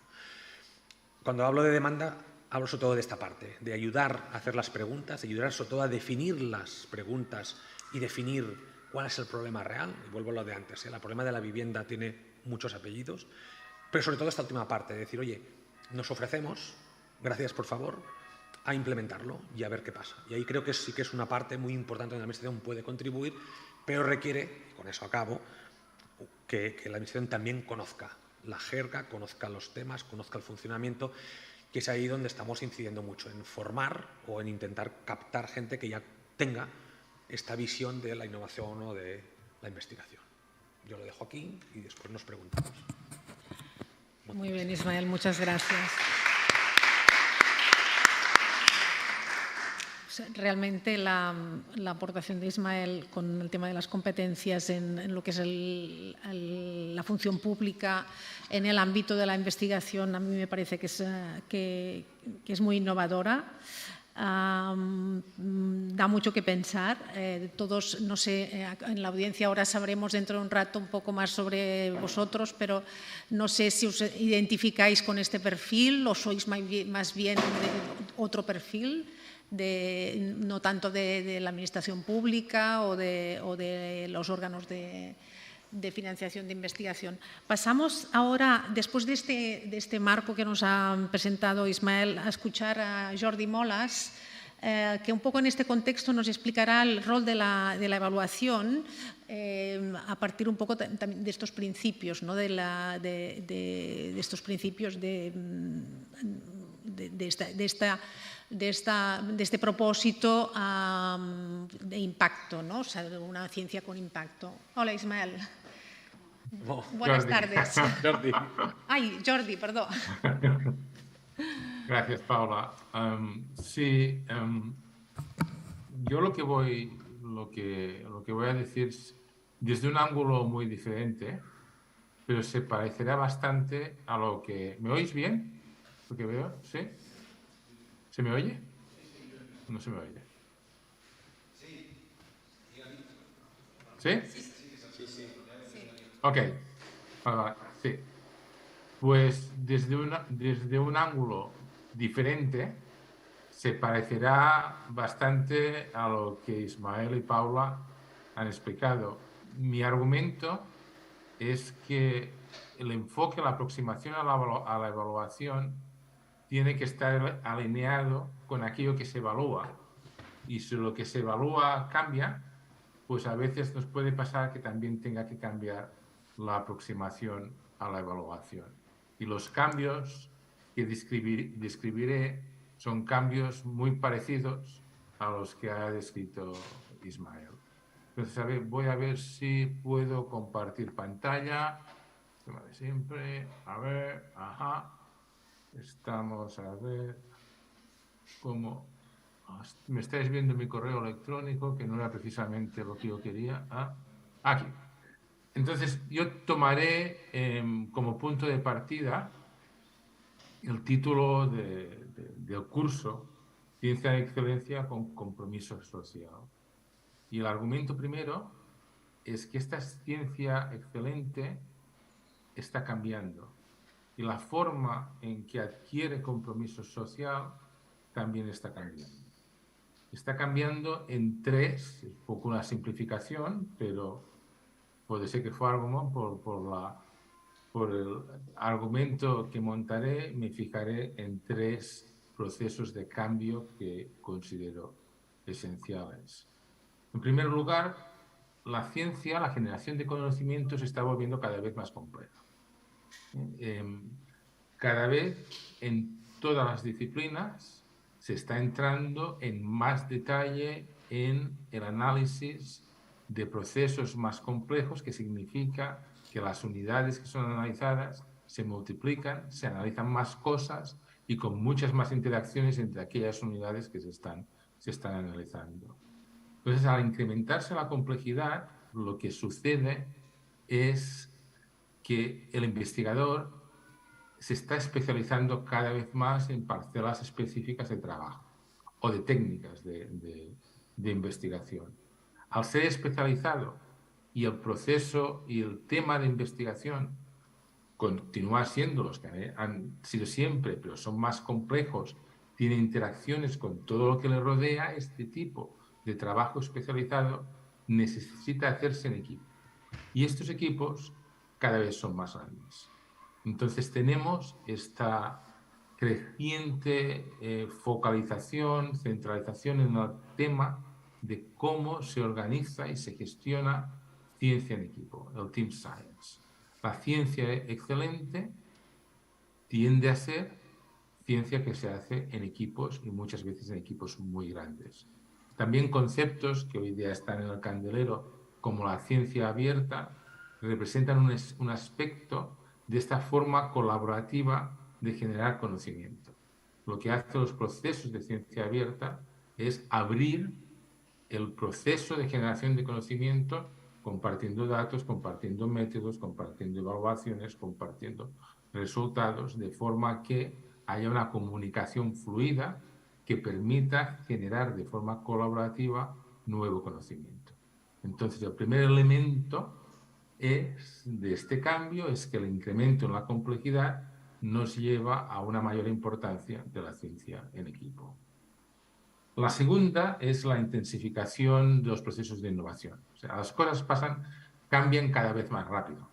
Speaker 3: Cuando hablo de demanda, hablo sobre todo de esta parte, de ayudar a hacer las preguntas, de ayudar sobre todo a definir las preguntas y definir cuál es el problema real. Y vuelvo a lo de antes, el problema de la vivienda tiene muchos apellidos, pero sobre todo esta última parte, de decir, oye, nos ofrecemos, gracias por favor, a implementarlo y a ver qué pasa. Y ahí creo que sí que es una parte muy importante donde la administración puede contribuir, pero requiere, y con eso acabo, que la administración también conozca la jerga, conozca los temas, conozca el funcionamiento, que es ahí donde estamos incidiendo mucho, en formar o en intentar captar gente que ya tenga esta visión de la innovación o de la investigación. Yo lo dejo aquí y después nos preguntamos.
Speaker 2: Muy bien, Ismael, muchas gracias. realmente la aportación de Ismael con el tema de las competencias en lo que es la función pública en el ámbito de la investigación a mí me parece que es muy innovadora. Da mucho que pensar. Todos, no sé, en la audiencia ahora sabremos dentro de un rato un poco más sobre vosotros, pero no sé si os identificáis con este perfil o sois más bien de otro perfil, no tanto de la administración pública o de los órganos de financiación de investigación. Pasamos ahora, después de este marco que nos ha presentado Ismael, a escuchar a Jordi Molas, que un poco en este contexto nos explicará el rol de la evaluación a partir un poco también de estos principios, ¿no? de estos principios de este propósito de impacto, ¿no? O sea, de una ciencia con impacto. Hola, Ismael. Buenas tardes.
Speaker 4: Jordi.
Speaker 2: Ay, Jordi, perdón.
Speaker 4: Gracias, Paula. Sí, yo lo que voy a decir desde un ángulo muy diferente, pero se parecerá bastante a lo que... ¿Me oís bien? Lo que veo, ¿sí? ¿Se me oye? No se me oye. ¿Sí? Sí. Ok. Sí. Pues desde un ángulo diferente se parecerá bastante a lo que Ismael y Paula han explicado. Mi argumento es que el enfoque, la aproximación a la evaluación tiene que estar alineado con aquello que se evalúa. Y si lo que se evalúa cambia, pues a veces nos puede pasar que también tenga que cambiar la aproximación a la evaluación. Y los cambios que describiré son cambios muy parecidos a los que ha descrito Ismael. Entonces, voy a ver si puedo compartir pantalla. Tema de siempre. A ver, ajá. Estamos a ver cómo... Me estáis viendo mi correo electrónico, que no era precisamente lo que yo quería. Aquí. Entonces, yo tomaré como punto de partida el título del curso, Ciencia de Excelencia con Compromiso Social. Y el argumento primero es que esta ciencia excelente está cambiando. Y la forma en que adquiere compromiso social también está cambiando. Está cambiando en tres, un poco una simplificación, pero puede ser que fue algo por el argumento que montaré, me fijaré en tres procesos de cambio que considero esenciales. En primer lugar, la ciencia, la generación de conocimientos se está volviendo cada vez más compleja. Cada vez en todas las disciplinas se está entrando en más detalle en el análisis de procesos más complejos, que significa que las unidades que son analizadas se multiplican, se analizan más cosas y con muchas más interacciones entre aquellas unidades que se están analizando. Entonces, al incrementarse la complejidad, lo que sucede es que el investigador se está especializando cada vez más en parcelas específicas de trabajo o de técnicas de investigación. Al ser especializado y el proceso y el tema de investigación continúa siendo los que han sido siempre, pero son más complejos, tiene interacciones con todo lo que le rodea, este tipo de trabajo especializado necesita hacerse en equipo. Y estos equipos cada vez son más grandes. Entonces tenemos esta creciente focalización, centralización en el tema de cómo se organiza y se gestiona ciencia en equipo, el team science. La ciencia excelente tiende a ser ciencia que se hace en equipos y muchas veces en equipos muy grandes. También conceptos que hoy día están en el candelero, como la ciencia abierta, representan un aspecto de esta forma colaborativa de generar conocimiento. Lo que hace los procesos de ciencia abierta es abrir el proceso de generación de conocimiento compartiendo datos, compartiendo métodos, compartiendo evaluaciones, compartiendo resultados, de forma que haya una comunicación fluida que permita generar de forma colaborativa nuevo conocimiento. Entonces, el primer elemento de este cambio es que el incremento en la complejidad nos lleva a una mayor importancia de la ciencia en equipo. La segunda es la intensificación de los procesos de innovación. O sea, las cosas cambian cada vez más rápido.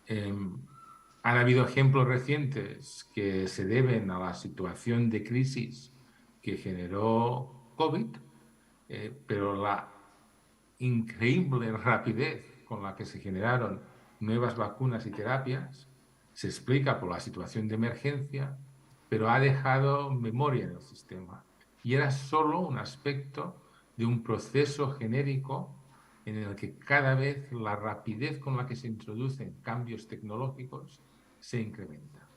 Speaker 4: Han habido ejemplos recientes que se deben a la situación de crisis que generó COVID, pero la increíble rapidez con la que se generaron nuevas vacunas y terapias se explica por la situación de emergencia, pero ha dejado memoria en el sistema. Y era solo un aspecto de un proceso genérico en el que cada vez la rapidez con la que se introducen cambios tecnológicos se incrementa.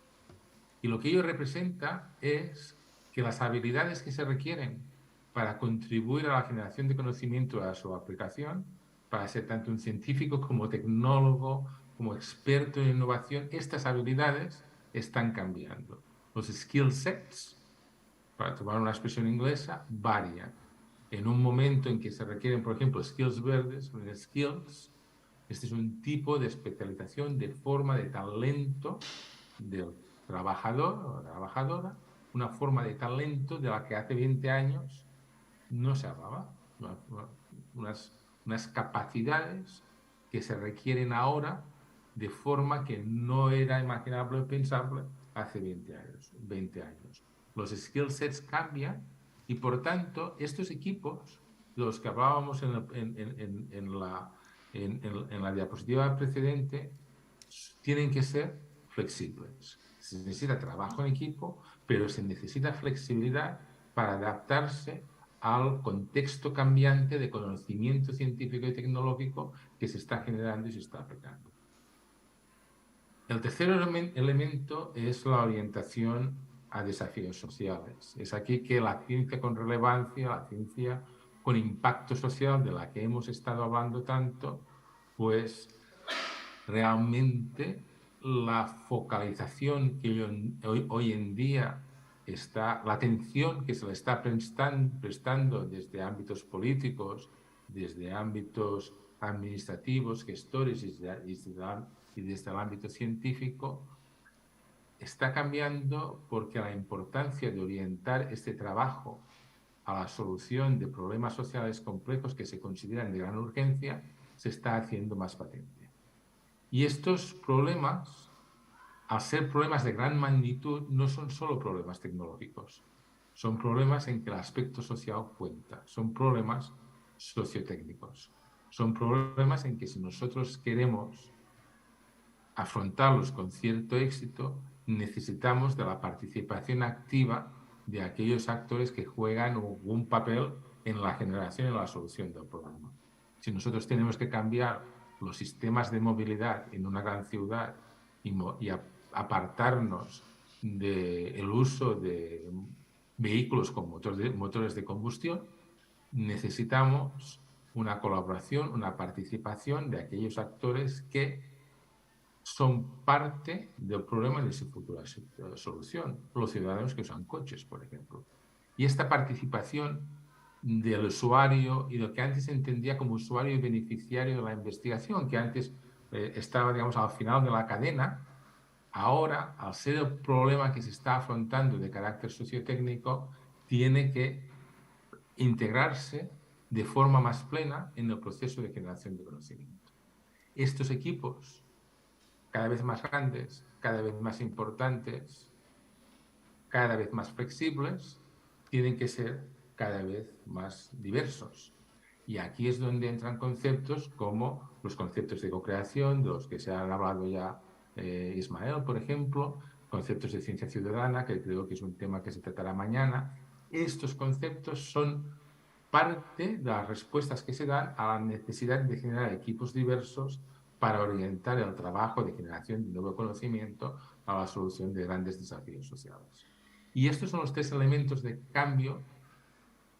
Speaker 4: Y lo que ello representa es que las habilidades que se requieren para contribuir a la generación de conocimiento a su aplicación, para ser tanto un científico como tecnólogo, como experto en innovación, estas habilidades están cambiando. Los skill sets, para tomar una expresión inglesa, varían. En un momento en que se requieren, por ejemplo, skills verdes, skills, este es un tipo de especialización de forma de talento del trabajador o trabajadora, una forma de talento de la que hace 20 años no se hablaba. Unas capacidades que se requieren ahora de forma que no era imaginable o pensable hace 20 años. Los skill sets cambian y, por tanto, estos equipos, de los que hablábamos en la diapositiva precedente, tienen que ser flexibles. Se necesita trabajo en equipo, pero se necesita flexibilidad para adaptarse al contexto cambiante de conocimiento científico y tecnológico que se está generando y se está aplicando. El tercer elemento es la orientación a desafíos sociales. Es aquí que la ciencia con relevancia, la ciencia con impacto social de la que hemos estado hablando tanto, pues realmente la focalización que hoy en día la atención que se le está prestando desde ámbitos políticos, desde ámbitos administrativos, gestores y desde el ámbito científico, está cambiando porque la importancia de orientar este trabajo a la solución de problemas sociales complejos que se consideran de gran urgencia se está haciendo más patente. Y estos problemas, al ser problemas de gran magnitud, no son solo problemas tecnológicos. Son problemas en que el aspecto social cuenta. Son problemas sociotécnicos. Son problemas en que si nosotros queremos afrontarlos con cierto éxito, necesitamos de la participación activa de aquellos actores que juegan un papel en la generación y la solución del problema. Si nosotros tenemos que cambiar los sistemas de movilidad en una gran ciudad y apartarnos del uso de vehículos con motores de combustión, necesitamos una colaboración, una participación de aquellos actores que son parte del problema de su futura solución. Los ciudadanos que usan coches, por ejemplo. Y esta participación del usuario y lo que antes se entendía como usuario y beneficiario de la investigación, que antes estaba, digamos, al final de la cadena, ahora, al ser el problema que se está afrontando de carácter sociotécnico, tiene que integrarse de forma más plena en el proceso de generación de conocimiento. Estos equipos, cada vez más grandes, cada vez más importantes, cada vez más flexibles, tienen que ser cada vez más diversos. Y aquí es donde entran conceptos como los conceptos de co-creación, de los que se han hablado ya Ismael, por ejemplo, conceptos de ciencia ciudadana, que creo que es un tema que se tratará mañana. Estos conceptos son parte de las respuestas que se dan a la necesidad de generar equipos diversos para orientar el trabajo de generación de nuevo conocimiento a la solución de grandes desafíos sociales. Y estos son los tres elementos de cambio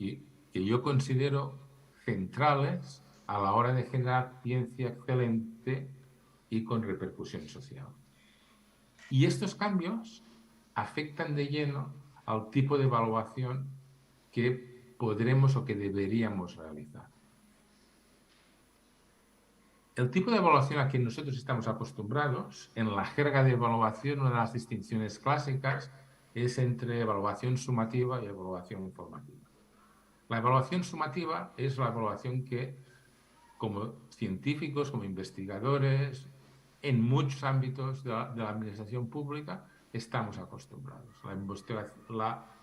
Speaker 4: y que yo considero centrales a la hora de generar ciencia excelente y con repercusión social. Y estos cambios afectan de lleno al tipo de evaluación que podremos o que deberíamos realizar. El tipo de evaluación a que nosotros estamos acostumbrados, en la jerga de evaluación, una de las distinciones clásicas es entre evaluación sumativa y evaluación informativa. La evaluación sumativa es la evaluación que, como científicos, como investigadores, en muchos ámbitos de la administración pública, estamos acostumbrados.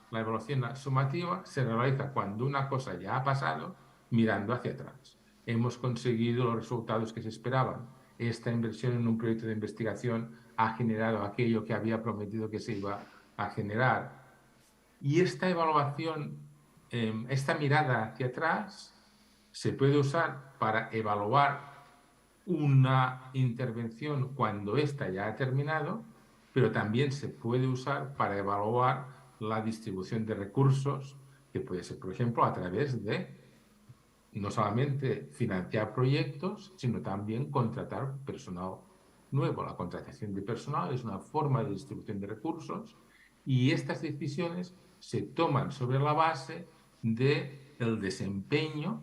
Speaker 4: La evaluación sumativa se realiza cuando una cosa ya ha pasado, mirando hacia atrás. Hemos conseguido los resultados que se esperaban. Esta inversión en un proyecto de investigación ha generado aquello que había prometido que se iba a generar. Y esta evaluación, esta mirada hacia atrás, se puede usar para evaluar una intervención cuando ésta ya ha terminado, pero también se puede usar para evaluar la distribución de recursos, que puede ser, por ejemplo, a través de no solamente financiar proyectos, sino también contratar personal nuevo. La contratación de personal es una forma de distribución de recursos y estas decisiones se toman sobre la base del desempeño,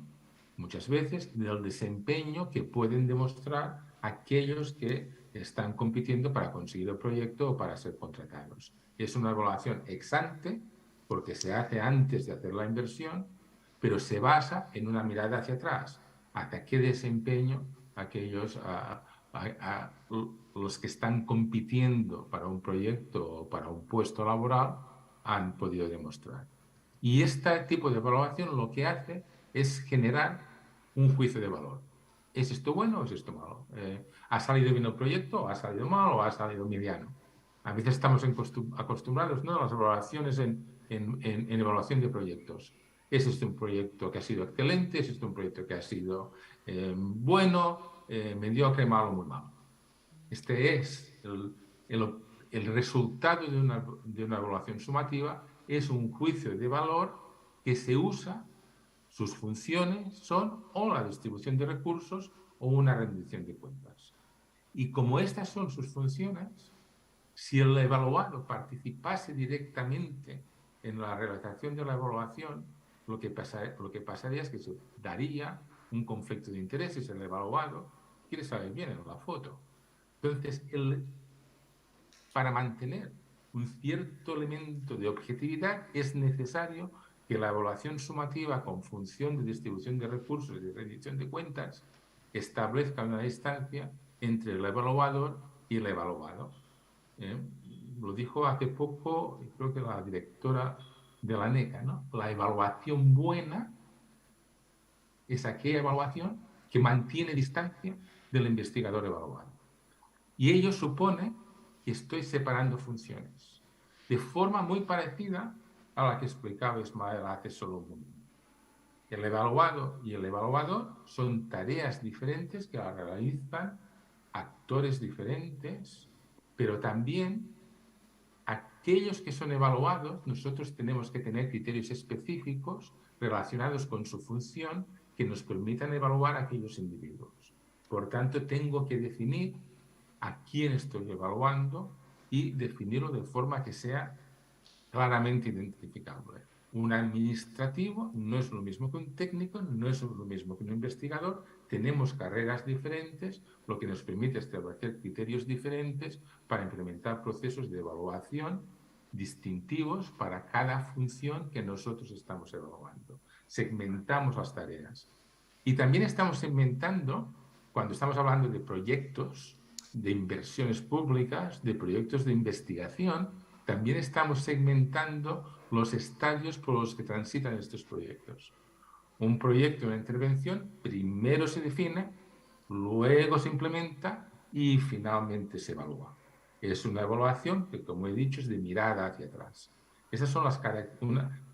Speaker 4: muchas veces, del desempeño que pueden demostrar aquellos que están compitiendo para conseguir el proyecto o para ser contratados. Es una evaluación ex ante, porque se hace antes de hacer la inversión, pero se basa en una mirada hacia atrás, hacia qué desempeño aquellos los que están compitiendo para un proyecto o para un puesto laboral han podido demostrar. Y este tipo de evaluación lo que hace es generar un juicio de valor. ¿Es esto bueno o es esto malo? ¿Ha salido bien el proyecto o ha salido mal o ha salido mediano? A veces estamos acostumbrados, ¿no?, a las evaluaciones en evaluación de proyectos. ¿Es este un proyecto que ha sido excelente? ¿Es este un proyecto que ha sido bueno, mediocre, malo o muy malo? Este es el resultado de una evaluación sumativa, es un juicio de valor que se usa, sus funciones son o la distribución de recursos o una rendición de cuentas. Y como estas son sus funciones, si el evaluado participase directamente en la realización de la evaluación, lo que pasaría es que se daría un conflicto de intereses. El evaluado quiere saber bien en la foto. Entonces, para mantener un cierto elemento de objetividad es necesario que la evaluación sumativa con función de distribución de recursos y de rendición de cuentas establezca una distancia entre el evaluador y el evaluado. Lo dijo hace poco, creo que la directora de la NECA, ¿no? La evaluación buena es aquella evaluación que mantiene distancia del investigador evaluado. Y ello supone que estoy separando funciones, de forma muy parecida a la que explicaba Ismael hace solo un momento. El evaluado y el evaluador son tareas diferentes que realizan actores diferentes, pero también aquellos que son evaluados, nosotros tenemos que tener criterios específicos relacionados con su función que nos permitan evaluar a aquellos individuos. Por tanto, tengo que definir a quién estoy evaluando y definirlo de forma que sea claramente identificable. Un administrativo no es lo mismo que un técnico, no es lo mismo que un investigador. Tenemos carreras diferentes, lo que nos permite establecer criterios diferentes para implementar procesos de evaluación distintivos para cada función que nosotros estamos evaluando. Segmentamos las tareas. Y también estamos segmentando, cuando estamos hablando de proyectos, de inversiones públicas, de proyectos de investigación, también estamos segmentando los estadios por los que transitan estos proyectos. Un proyecto, una intervención, primero se define, luego se implementa y finalmente se evalúa. Es una evaluación que, como he dicho, es de mirada hacia atrás. Esas son las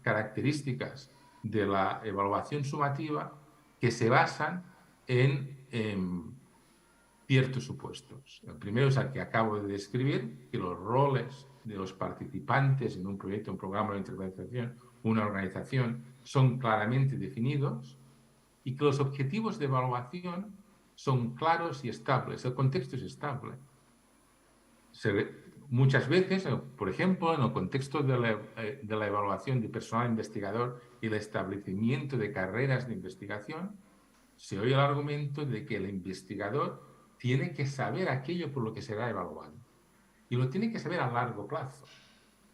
Speaker 4: características de la evaluación sumativa que se basan en ciertos supuestos. El primero es el que acabo de describir, que los roles de los participantes en un proyecto, un programa de intervención, una organización, son claramente definidos y que los objetivos de evaluación son claros y estables. El contexto es estable. Muchas veces, por ejemplo, en el contexto de la evaluación de personal investigador y el establecimiento de carreras de investigación, se oye el argumento de que el investigador tiene que saber aquello por lo que será evaluado. Y lo tiene que saber a largo plazo.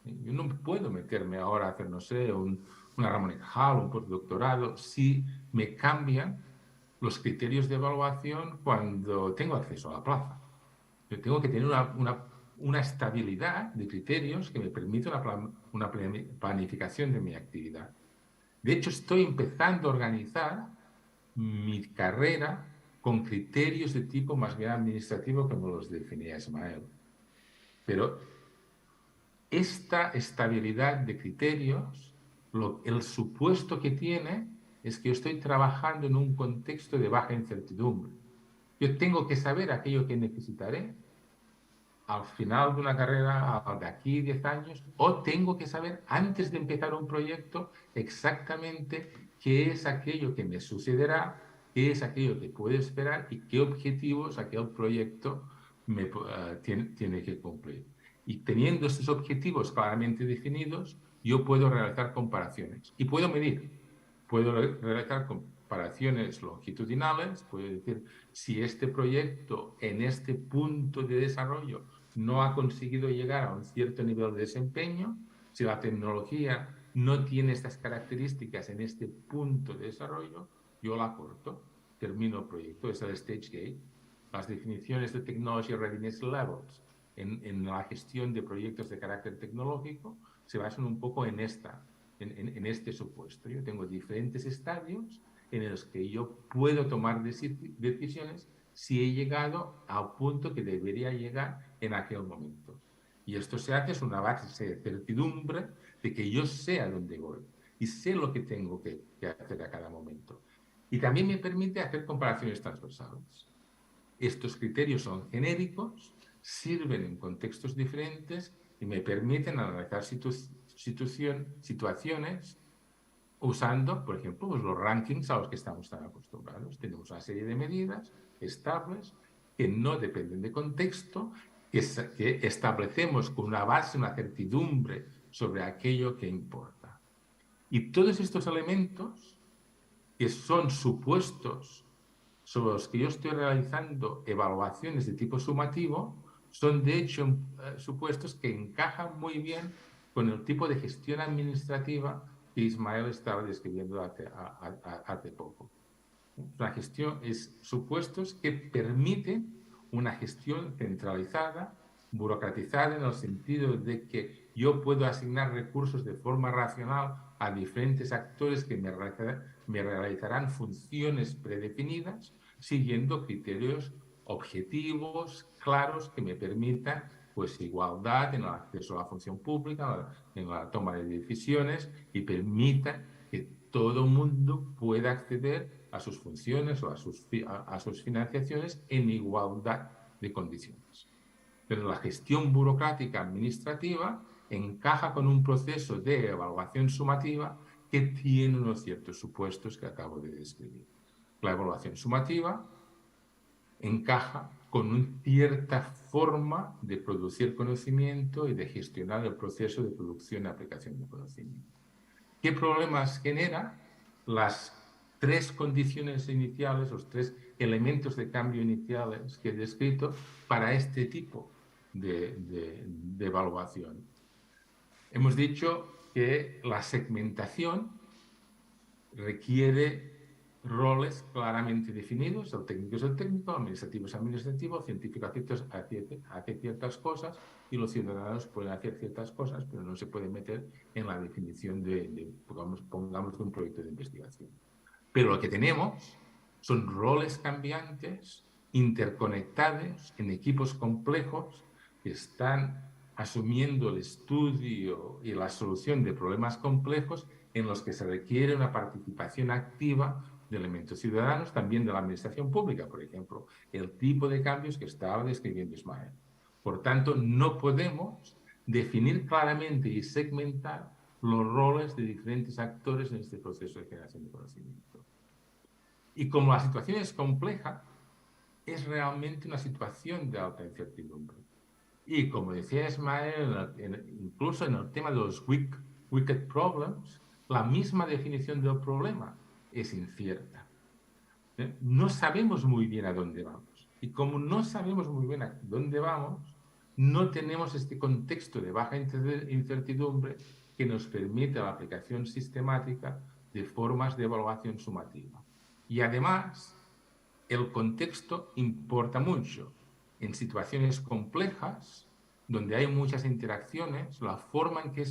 Speaker 4: Yo no puedo meterme ahora a hacer, no sé, una Ramón y Cajal, un postdoctorado, si me cambian los criterios de evaluación cuando tengo acceso a la plaza. Yo tengo que tener una estabilidad de criterios que me permita una planificación de mi actividad. De hecho, estoy empezando a organizar mi carrera con criterios de tipo más bien administrativo, como los definía Ismael. Pero esta estabilidad de criterios, el supuesto que tiene es que yo estoy trabajando en un contexto de baja incertidumbre. Yo tengo que saber aquello que necesitaré al final de una carrera de aquí 10 años, o tengo que saber antes de empezar un proyecto exactamente qué es aquello que me sucederá, qué es aquello que puedo esperar y qué objetivos aquel proyecto tiene que cumplir. Y teniendo estos objetivos claramente definidos, yo puedo realizar comparaciones y puedo medir. Puedo realizar comparaciones longitudinales, puedo decir si este proyecto en este punto de desarrollo no ha conseguido llegar a un cierto nivel de desempeño, si la tecnología no tiene estas características en este punto de desarrollo, yo la corto, termino el proyecto. Es el stage gate. Las definiciones de Technology Readiness Levels en la gestión de proyectos de carácter tecnológico se basan un poco en este supuesto. Yo tengo diferentes estadios en los que yo puedo tomar decisiones si he llegado al punto que debería llegar en aquel momento. Y esto se hace es una base de certidumbre de que yo sé a dónde voy y sé lo que tengo que hacer a cada momento. Y también me permite hacer comparaciones transversales. Estos criterios son genéricos, sirven en contextos diferentes y me permiten analizar situaciones usando, por ejemplo, pues los rankings a los que estamos tan acostumbrados. Tenemos una serie de medidas estables que no dependen de contexto, que establecemos con una base, una certidumbre sobre aquello que importa. Y todos estos elementos, que son supuestos sobre los que yo estoy realizando evaluaciones de tipo sumativo, son de hecho supuestos que encajan muy bien con el tipo de gestión administrativa que Ismael estaba describiendo hace poco. La gestión es supuestos que permiten una gestión centralizada, burocratizada, en el sentido de que yo puedo asignar recursos de forma racional a diferentes actores que me realizarán funciones predefinidas siguiendo criterios objetivos, claros, que me permitan pues igualdad en el acceso a la función pública, en la toma de decisiones y permitan que todo el mundo pueda acceder a sus funciones o a sus financiaciones en igualdad de condiciones. Pero la gestión burocrática administrativa encaja con un proceso de evaluación sumativa que tiene unos ciertos supuestos que acabo de describir. La evaluación sumativa encaja con una cierta forma de producir conocimiento y de gestionar el proceso de producción y aplicación de conocimiento. ¿Qué problemas genera? Las tres condiciones iniciales, los tres elementos de cambio iniciales que he descrito para este tipo de evaluación. Hemos dicho que la segmentación requiere roles claramente definidos. El técnico es el técnico, el administrativo es el administrativo, el científico hace ciertas cosas y los ciudadanos pueden hacer ciertas cosas, pero no se pueden meter en la definición pongamos, de un proyecto de investigación. Pero lo que tenemos son roles cambiantes, interconectados, en equipos complejos que están asumiendo el estudio y la solución de problemas complejos en los que se requiere una participación activa de elementos ciudadanos, también de la administración pública, por ejemplo, el tipo de cambios que estaba describiendo Ismael. Por tanto, no podemos definir claramente y segmentar los roles de diferentes actores en este proceso de generación de conocimiento. Y como la situación es compleja, es realmente una situación de alta incertidumbre. Y como decía Ismael, incluso en el tema de los wicked problems, la misma definición del problema es incierta. No sabemos muy bien a dónde vamos. Y como no sabemos muy bien a dónde vamos, no tenemos este contexto de baja incertidumbre que nos permite la aplicación sistemática de formas de evaluación sumativa. Y además, el contexto importa mucho. En situaciones complejas, donde hay muchas interacciones, la forma en que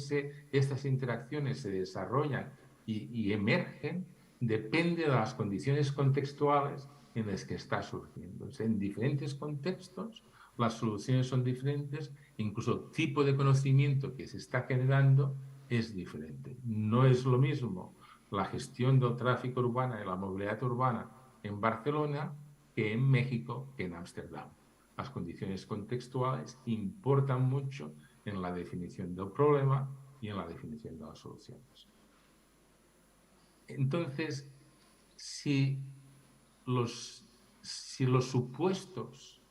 Speaker 4: estas interacciones se desarrollan y emergen depende de las condiciones contextuales en las que está surgiendo. O sea, en diferentes contextos, las soluciones son diferentes, incluso el tipo de conocimiento que se está generando es diferente. No es lo mismo la gestión del tráfico urbano y la movilidad urbana en Barcelona que en México, que en Ámsterdam. Las condiciones contextuales importan mucho en la definición del problema y en la definición de las soluciones. Entonces, si los supuestos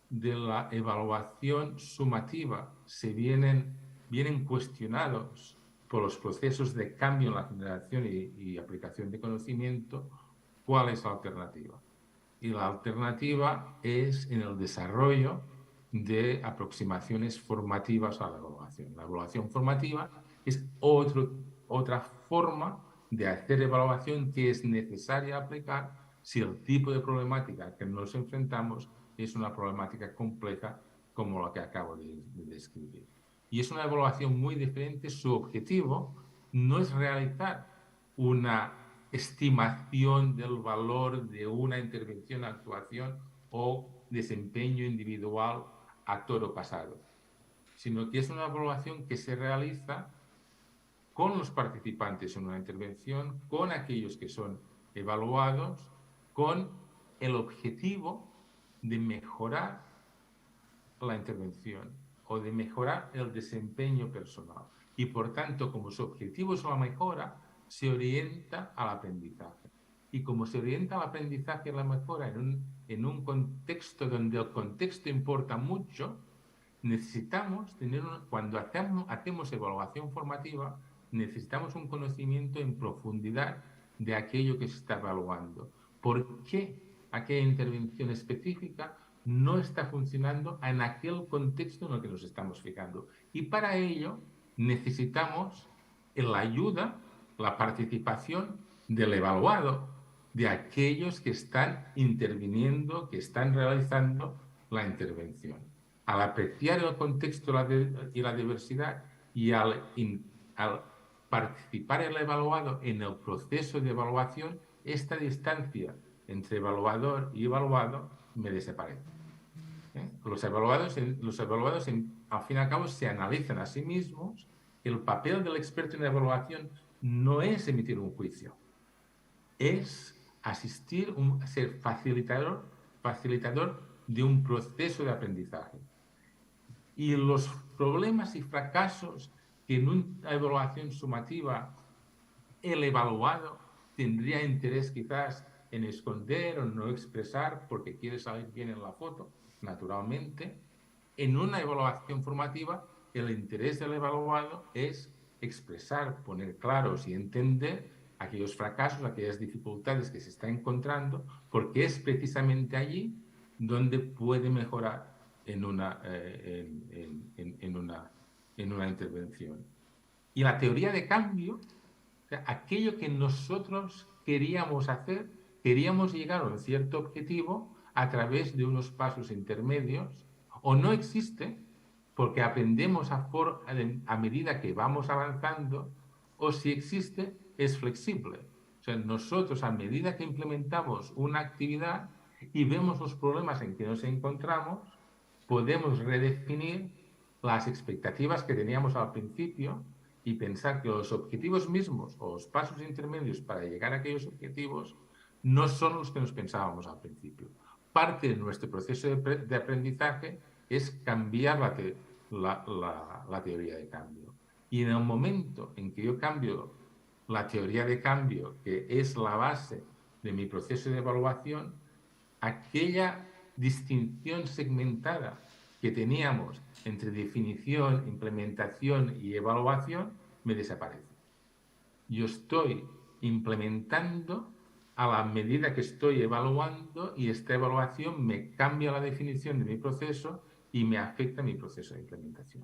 Speaker 4: de la evaluación sumativa se vienen cuestionados por los procesos de cambio en la generación y aplicación de conocimiento, ¿cuál es la alternativa? Y la alternativa es en el desarrollo de aproximaciones formativas a la evaluación. La evaluación formativa es otra forma de hacer evaluación que es necesaria aplicar si el tipo de problemática que nos enfrentamos es una problemática compleja como la que acabo de describir. Y es una evaluación muy diferente. Su objetivo no es realizar una estimación del valor de una intervención, actuación o desempeño individual a toro pasado, sino que es una evaluación que se realiza con los participantes en una intervención, con aquellos que son evaluados, con el objetivo de mejorar la intervención o de mejorar el desempeño personal. Y por tanto, como su objetivo es la mejora, se orienta al aprendizaje. Y como se orienta al aprendizaje y a la mejora en un contexto donde el contexto importa mucho, necesitamos tener, cuando hacemos evaluación formativa, necesitamos un conocimiento en profundidad de aquello que se está evaluando. ¿Por qué aquella intervención específica no está funcionando en aquel contexto en el que nos estamos fijando? Y para ello necesitamos la ayuda, la participación del evaluado, de aquellos que están interviniendo, que están realizando la intervención. Al apreciar el contexto y la diversidad y al participar el evaluado en el proceso de evaluación, esta distancia entre evaluador y evaluado me desaparece. Los evaluados, al fin y al cabo, se analizan a sí mismos. El papel del experto en evaluación no es emitir un juicio, es asistir, ser facilitador de un proceso de aprendizaje. Y los problemas y fracasos que en una evaluación sumativa el evaluado tendría interés quizás en esconder o no expresar porque quiere salir bien en la foto, naturalmente, en una evaluación formativa el interés del evaluado es expresar, poner claros y entender aquellos fracasos, aquellas dificultades que se está encontrando, porque es precisamente allí donde puede mejorar en una intervención. Y la teoría de cambio, aquello que nosotros queríamos hacer, queríamos llegar a un cierto objetivo a través de unos pasos intermedios, o no existe porque aprendemos a medida que vamos avanzando, o si existe, es flexible. O sea, nosotros a medida que implementamos una actividad y vemos los problemas en que nos encontramos, podemos redefinir las expectativas que teníamos al principio y pensar que los objetivos mismos o los pasos intermedios para llegar a aquellos objetivos no son los que nos pensábamos al principio. Parte de nuestro proceso de aprendizaje es cambiar la teoría de cambio. Y en el momento en que yo cambio la teoría de cambio, que es la base de mi proceso de evaluación, aquella distinción segmentada que teníamos entre definición, implementación y evaluación me desaparece. Yo estoy implementando a la medida que estoy evaluando y esta evaluación me cambia la definición de mi proceso y me afecta mi proceso de implementación.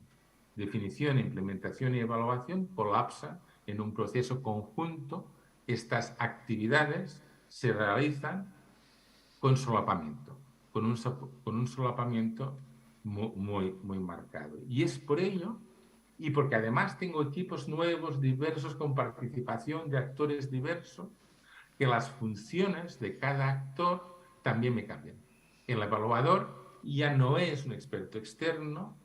Speaker 4: Definición, implementación y evaluación colapsan en un proceso conjunto. Estas actividades se realizan con solapamiento, con un solapamiento muy marcado. Y es por ello, y porque además tengo equipos nuevos, diversos, con participación de actores diversos, que las funciones de cada actor también me cambian. El evaluador ya no es un experto externo,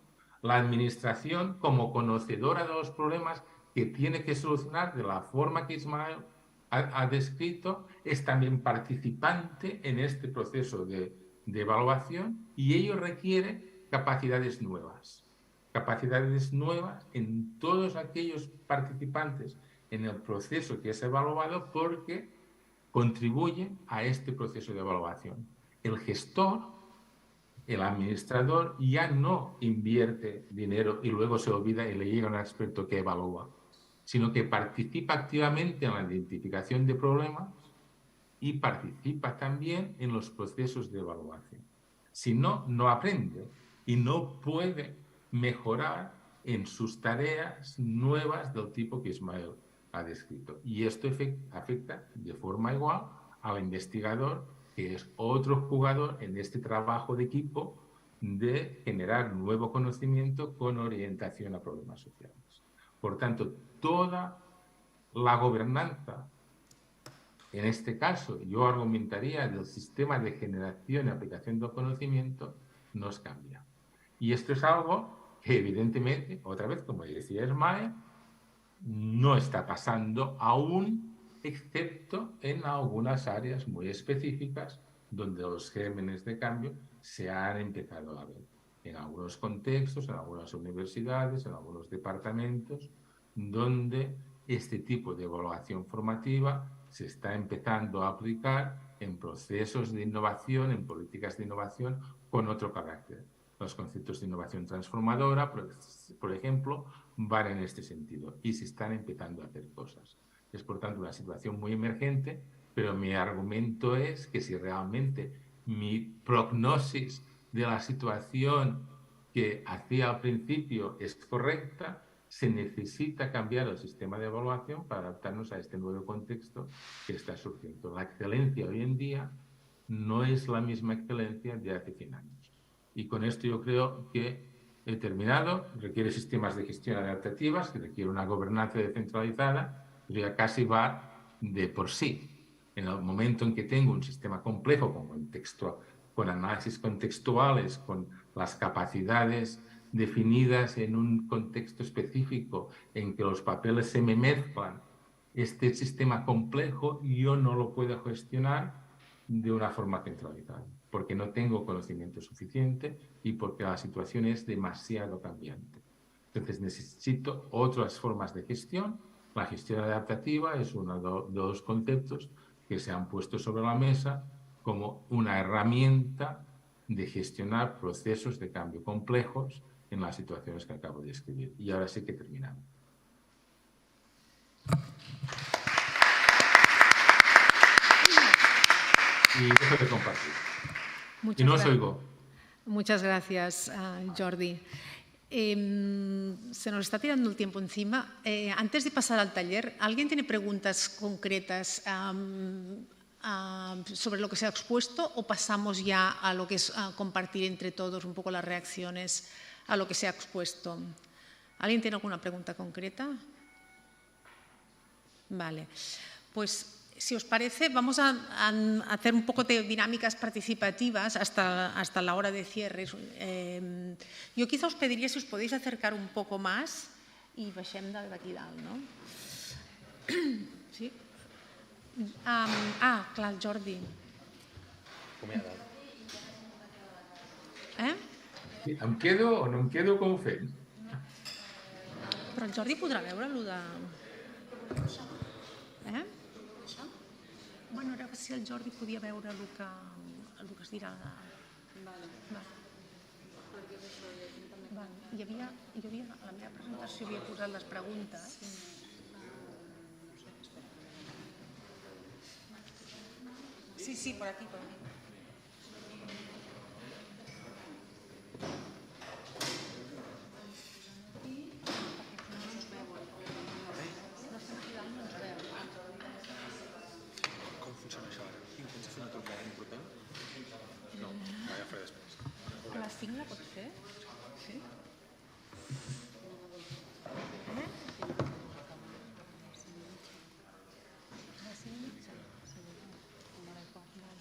Speaker 4: la administración, como conocedora de los problemas que tiene que solucionar de la forma que Ismael ha descrito, es también participante en este proceso de evaluación y ello requiere capacidades nuevas en todos aquellos participantes en el proceso que es evaluado, porque contribuyen a este proceso de evaluación. El gestor, el administrador, ya no invierte dinero y luego se olvida y le llega un experto que evalúa, sino que participa activamente en la identificación de problemas y participa también en los procesos de evaluación. Si no, no aprende y no puede mejorar en sus tareas nuevas del tipo que Ismael ha descrito. Y esto afecta de forma igual al investigador, que es otro jugador en este trabajo de equipo de generar nuevo conocimiento con orientación a problemas sociales. Por tanto, toda la gobernanza, en este caso, yo argumentaría del sistema de generación y aplicación del conocimiento, nos cambia. Y esto es algo que, evidentemente, otra vez, como decía Ismael, no está pasando aún, excepto en algunas áreas muy específicas donde los gérmenes de cambio se han empezado a ver. En algunos contextos, en algunas universidades, en algunos departamentos, donde este tipo de evaluación formativa se está empezando a aplicar en procesos de innovación, en políticas de innovación con otro carácter. Los conceptos de innovación transformadora, por ejemplo, van en este sentido y se están empezando a hacer cosas. Es, por tanto, una situación muy emergente, pero mi argumento es que si realmente mi prognosis de la situación que hacía al principio es correcta, se necesita cambiar el sistema de evaluación para adaptarnos a este nuevo contexto que está surgiendo. La excelencia hoy en día no es la misma excelencia de hace 100 años. Y con esto yo creo que he terminado. Requiere sistemas de gestión adaptativas, que requiere una gobernanza descentralizada, pero ya casi va de por sí. En el momento en que tengo un sistema complejo con análisis contextuales, con las capacidades definidas en un contexto específico en que los papeles se me mezclan, este sistema complejo yo no lo puedo gestionar de una forma centralizada, porque no tengo conocimiento suficiente y porque la situación es demasiado cambiante. Entonces necesito otras formas de gestión. La gestión adaptativa es uno de los conceptos que se han puesto sobre la mesa como una herramienta de gestionar procesos de cambio complejos en las situaciones que acabo de describir. Y ahora sí que terminamos. Y dejo de compartir. Y no os oigo.
Speaker 2: Muchas gracias, Jordi. Se nos está tirando el tiempo encima. Antes de pasar al taller, ¿alguien tiene preguntas concretas sobre lo que se ha expuesto o pasamos ya a lo que es compartir entre todos un poco las reacciones a lo que se ha expuesto? ¿Alguien tiene alguna pregunta concreta? Vale, pues si os parece vamos a hacer un poco de dinámicas participativas hasta la hora de cierre. Yo quizá os pediría si os podéis acercar un poco más i baixem d'aquí dalt, no? Sí? Clar, el Jordi.
Speaker 4: Em quedo o no em quedo com ho fem?
Speaker 2: Però el Jordi podrà veure-lo de... Bueno, era si el Jordi podia veure el que es dirà. Jo havia, a la meva presentació havia posat les preguntes.
Speaker 5: Sí, por aquí.
Speaker 3: Com funciona això ara? Intensa fer una trucada important? No, vaig a fer després.
Speaker 2: A les 5 la pots fer? Sí?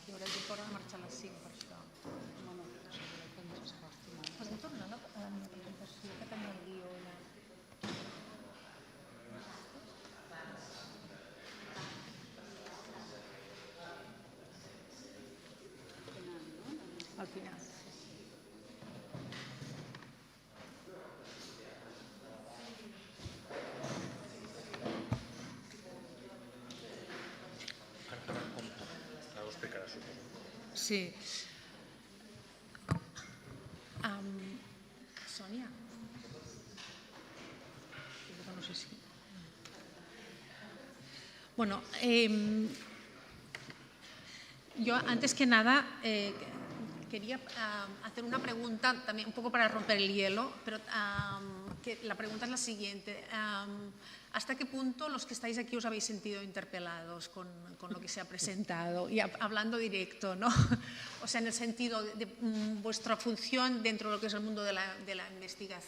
Speaker 2: Jo hauré de marxar a les 5 per això. Podem tornar a la meva presentació, que tenia el guió allà. Al final.
Speaker 3: Ara ho explicaràs, suposo.
Speaker 2: Sí. Sònia. No sé si... Bueno, yo antes que nada quería hacer una pregunta también un poco para romper el hielo, pero la pregunta es la siguiente. ¿Hasta qué punto los que estáis aquí os habéis sentido interpelados con lo que se ha presentado? Y hablando directo, ¿no? O sea, en el sentido de vuestra función dentro de lo que es el mundo de la investigación.